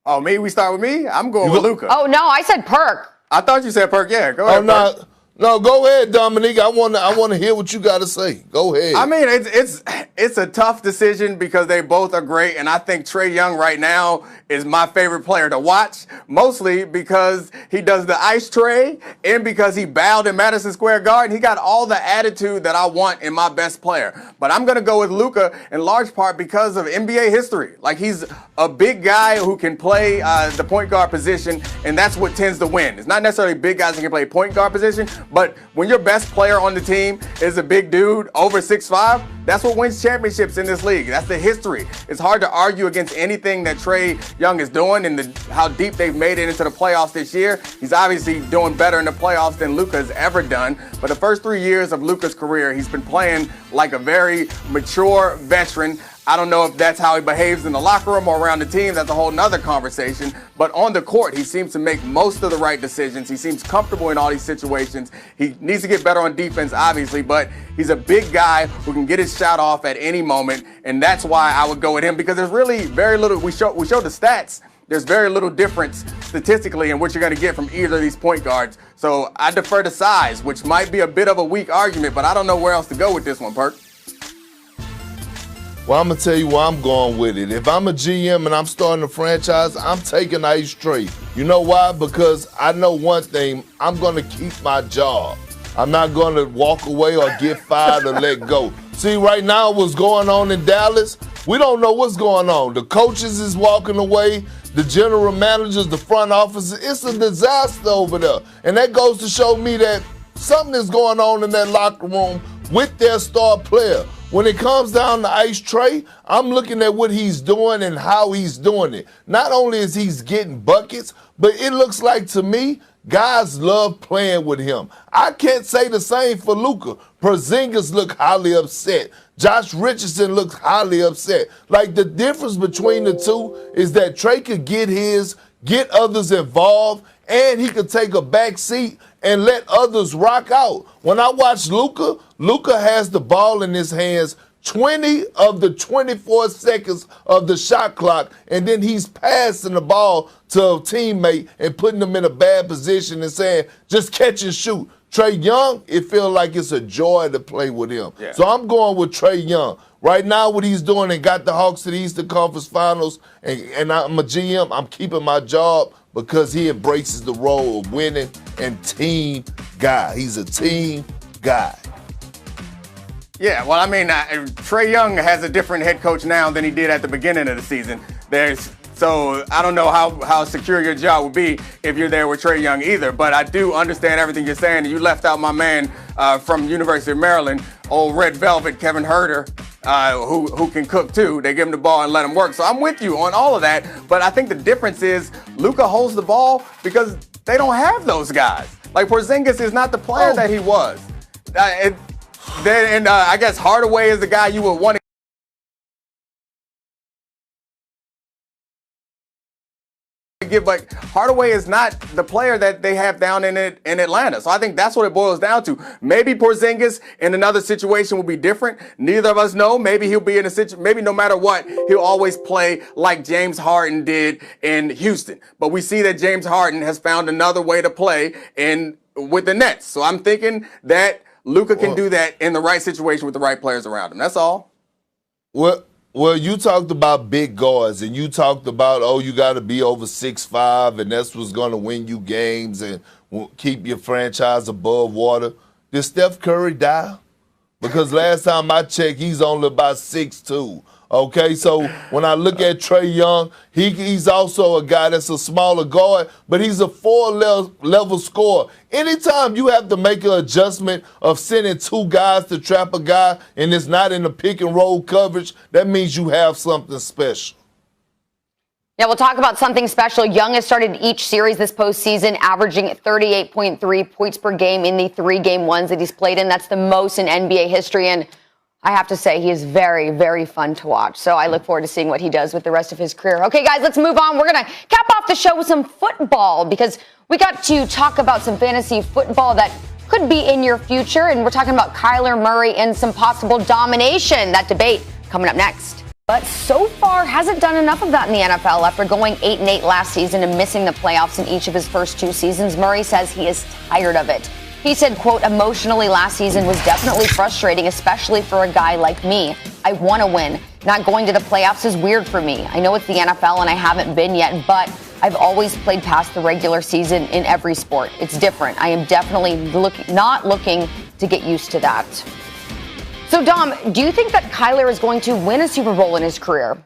[SPEAKER 1] Oh, me? We start with me? I'm going with Luka.
[SPEAKER 6] Oh, no, I said Perk.
[SPEAKER 1] I thought you said Perk. Yeah, go ahead. Perk.
[SPEAKER 4] No, go ahead, Dominique. I want to hear what you got to say. Go ahead.
[SPEAKER 1] I mean, it's a tough decision because they both are great, and I think Trae Young right now is my favorite player to watch, mostly because he does the ice tray and because he bowed in Madison Square Garden. He got all the attitude that I want in my best player. But I'm going to go with Luka in large part because of NBA history. Like, he's a big guy who can play the point guard position, and that's what tends to win. It's not necessarily big guys that can play point guard position, but when your best player on the team is a big dude over 6'5", that's what wins championships in this league. That's the history. It's hard to argue against anything that Trae Young is doing and how deep they've made it into the playoffs this year. He's obviously doing better in the playoffs than Luka has ever done. But the first 3 years of Luka's career, he's been playing like a very mature veteran. I don't know if that's how he behaves in the locker room or around the team. That's a whole nother conversation. But on the court, he seems to make most of the right decisions. He seems comfortable in all these situations. He needs to get better on defense, obviously, but he's a big guy who can get his shot off at any moment. And that's why I would go with him, because there's really very little. We showed the stats. There's very little difference statistically in what you're going to get from either of these point guards. So I defer to size, which might be a bit of a weak argument, but I don't know where else to go with this one, Perk.
[SPEAKER 4] Well, I'm going to tell you where I'm going with it. If I'm a GM and I'm starting a franchise, I'm taking Ice Trae. You know why? Because I know one thing, I'm going to keep my job. I'm not going to walk away or get fired or let go. See, right now what's going on in Dallas, we don't know what's going on. The coaches is walking away, the general managers, the front offices. It's a disaster over there. And that goes to show me that something is going on in that locker room with their star player. When it comes down to Ice Trae, I'm looking at what he's doing and how he's doing it. Not only is he's getting buckets, but it looks like to me, guys love playing with him. I can't say the same for Luka. Porzingis look highly upset. Josh Richardson looks highly upset. Like, the difference between the two is that Trae could get others involved, and he could take a back seat and let others rock out. When I watch Luka, Luka has the ball in his hands 20 of the 24 seconds of the shot clock, and then he's passing the ball to a teammate and putting them in a bad position and saying, just catch and shoot. Trae Young, it feels like it's a joy to play with him. Yeah. So I'm going with Trae Young. Right now, what he's doing and got the Hawks to the Eastern Conference Finals, and I'm a GM, I'm keeping my job because he embraces the role of winning and team guy. He's a team guy.
[SPEAKER 1] Yeah, well, I mean, Trae Young has a different head coach now than he did at the beginning of the season. So I don't know how secure your job will be if you're there with Trae Young either. But I do understand everything you're saying. You left out my man from University of Maryland, old Red Velvet, Kevin Huerter, who can cook too. They give him the ball and let him work. So I'm with you on all of that. But I think the difference is Luka holds the ball because they don't have those guys. Like, Porzingis is not the player that he was. I guess Hardaway is the guy you would want to give, but Hardaway is not the player that they have down in Atlanta. So I think that's what it boils down to. Maybe Porzingis in another situation will be different. Neither of us know. Maybe he'll be in a situation, maybe no matter what, he'll always play like James Harden did in Houston. But we see that James Harden has found another way to play with the Nets. So I'm thinking that Luka can do that in the right situation with the right players around him. That's all.
[SPEAKER 4] Well, Well, you talked about big guards, and you talked about, you got to be over 6'5", and that's what's going to win you games and keep your franchise above water. Did Steph Curry die? Because last time I checked, he's only about 6'2". Okay, so when I look at Trae Young, he's also a guy that's a smaller guard, but he's a 4-level scorer. Anytime you have to make an adjustment of sending 2 guys to trap a guy and it's not in the pick and roll coverage, that means you have something special.
[SPEAKER 6] Yeah, we'll talk about something special. Young has started each series this postseason, averaging 38.3 points per game in the 3-game ones that he's played in. That's the most in NBA history, and I have to say, he is very, very fun to watch. So I look forward to seeing what he does with the rest of his career. Okay, guys, let's move on. We're going to cap off the show with some football because we got to talk about some fantasy football that could be in your future. And we're talking about Kyler Murray and some possible domination. That debate coming up next. But so far hasn't done enough of that in the NFL. After going 8-8 last season and missing the playoffs in each of his first 2 seasons, Murray says he is tired of it. He said, quote, emotionally last season was definitely frustrating, especially for a guy like me. I want to win. Not going to the playoffs is weird for me. I know it's the NFL and I haven't been yet, but I've always played past the regular season in every sport. It's different. I am definitely not looking to get used to that. So, Dom, do you think that Kyler is going to win a Super Bowl in his career?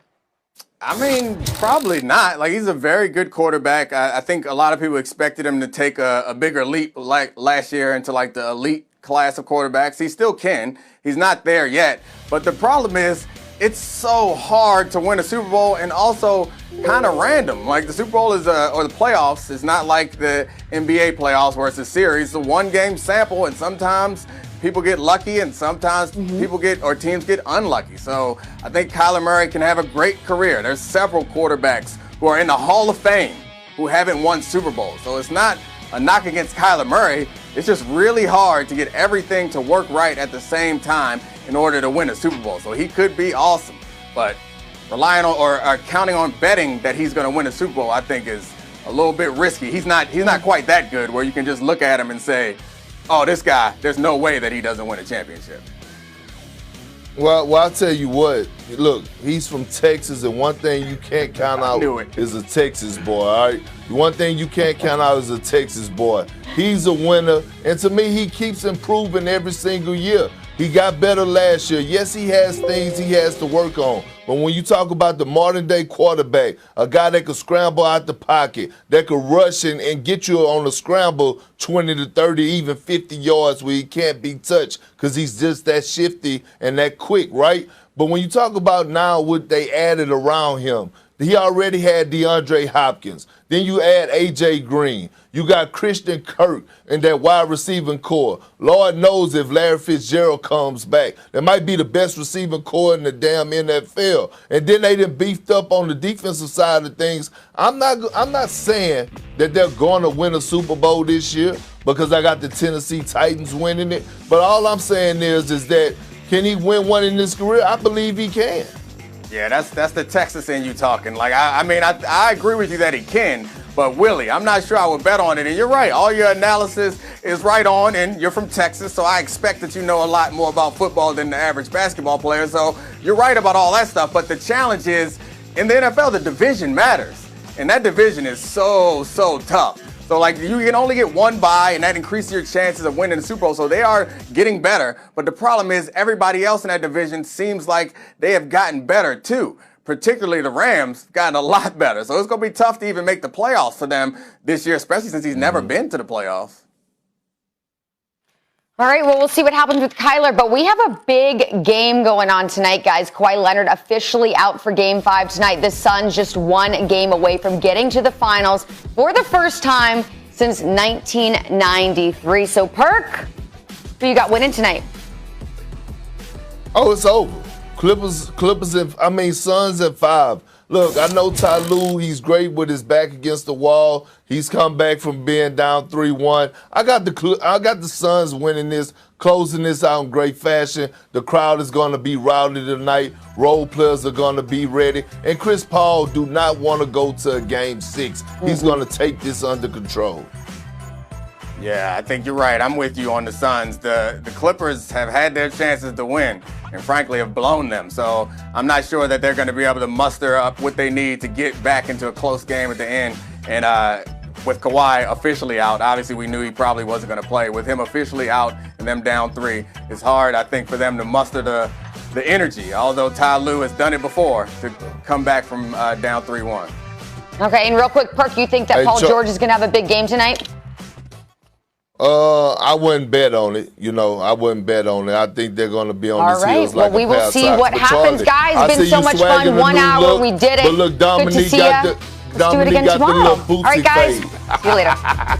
[SPEAKER 1] I mean, probably not. Like, he's a very good quarterback. I think a lot of people expected him to take a bigger leap like last year into like the elite class of quarterbacks. He still can. He's not there yet. But the problem is it's so hard to win a Super Bowl and also kind of random. Like the Super Bowl is or the playoffs is not like the NBA playoffs where it's a series. It's a 1-game sample, and sometimes people get lucky and sometimes teams get unlucky. So I think Kyler Murray can have a great career. There's several quarterbacks who are in the Hall of Fame who haven't won Super Bowls. So it's not a knock against Kyler Murray. It's just really hard to get everything to work right at the same time in order to win a Super Bowl. So he could be awesome, but relying on or counting on betting that he's going to win a Super Bowl, I think is a little bit risky. He's not quite that good where you can just look at him and say, oh, this guy, there's no way that he doesn't win a championship.
[SPEAKER 4] Well, I'll tell you what. Look, he's from Texas, and one thing you can't count out is a Texas boy, all right? One thing you can't count out is a Texas boy. He's a winner, and to me, he keeps improving every single year. He got better last year. Yes, he has things he has to work on. But when you talk about the modern-day quarterback, a guy that could scramble out the pocket, that could rush and get you on a scramble 20 to 30, even 50 yards where he can't be touched because he's just that shifty and that quick, right? But when you talk about now what they added around him, he already had DeAndre Hopkins. Then you add A.J. Green. You got Christian Kirk in that wide receiving core. Lord knows if Larry Fitzgerald comes back, that might be the best receiving core in the damn NFL. And then they done beefed up on the defensive side of things. I'm not saying that they're going to win a Super Bowl this year because I got the Tennessee Titans winning it. But all I'm saying is that can he win one in his career? I believe he can.
[SPEAKER 1] Yeah, that's the Texas in you talking. Like, I agree with you that he can, but Willie, I'm not sure I would bet on it. And you're right, all your analysis is right on, and you're from Texas, so I expect that you know a lot more about football than the average basketball player. So you're right about all that stuff, but the challenge is, in the NFL, the division matters, and that division is so tough. So, like, you can only get one bye, and that increases your chances of winning the Super Bowl. So they are getting better. But the problem is everybody else in that division seems like they have gotten better, too. Particularly the Rams have gotten a lot better. So it's going to be tough to even make the playoffs for them this year, especially since he's never been to the playoffs.
[SPEAKER 6] All right, well, we'll see what happens with Kyler, but we have a big game going on tonight, guys. Kawhi Leonard officially out for Game 5 tonight. The Suns just 1 game away from getting to the finals for the first time since 1993. So, Perk, who you got winning tonight?
[SPEAKER 4] Oh, it's over. Suns at 5. Look, I know Ty Lue, he's great with his back against the wall. He's come back from being down 3-1. I got the Suns winning this, closing this out in great fashion. The crowd is going to be rowdy tonight. Role players are going to be ready. And Chris Paul do not want to go to a Game 6. He's going to take this under control.
[SPEAKER 1] Yeah, I think you're right. I'm with you on the Suns. The Clippers have had their chances to win and frankly have blown them. So I'm not sure that they're going to be able to muster up what they need to get back into a close game at the end. And with Kawhi officially out, obviously we knew he probably wasn't going to play. With him officially out and them down 3, it's hard, I think, for them to muster the energy, although Ty Lue has done it before, to come back from down 3-1.
[SPEAKER 6] Okay, and real quick, Perk, you think that Paul George is going to have a big game tonight?
[SPEAKER 4] I wouldn't bet on it. I wouldn't bet on it. I think they're going to be on the heels like a
[SPEAKER 6] we will
[SPEAKER 4] pair of
[SPEAKER 6] see
[SPEAKER 4] socks.
[SPEAKER 6] what
[SPEAKER 4] But
[SPEAKER 6] happens,
[SPEAKER 4] Charlie,
[SPEAKER 6] guys. It's been so much fun. 1 hour, we did it.
[SPEAKER 4] But look, Dominique
[SPEAKER 6] Good to see
[SPEAKER 4] got
[SPEAKER 6] ya.
[SPEAKER 4] the
[SPEAKER 6] Let's do it again
[SPEAKER 4] Dominique got the
[SPEAKER 6] tomorrow.
[SPEAKER 4] little
[SPEAKER 6] All right,
[SPEAKER 4] bootsy
[SPEAKER 6] guys.
[SPEAKER 4] fade.
[SPEAKER 6] See you later.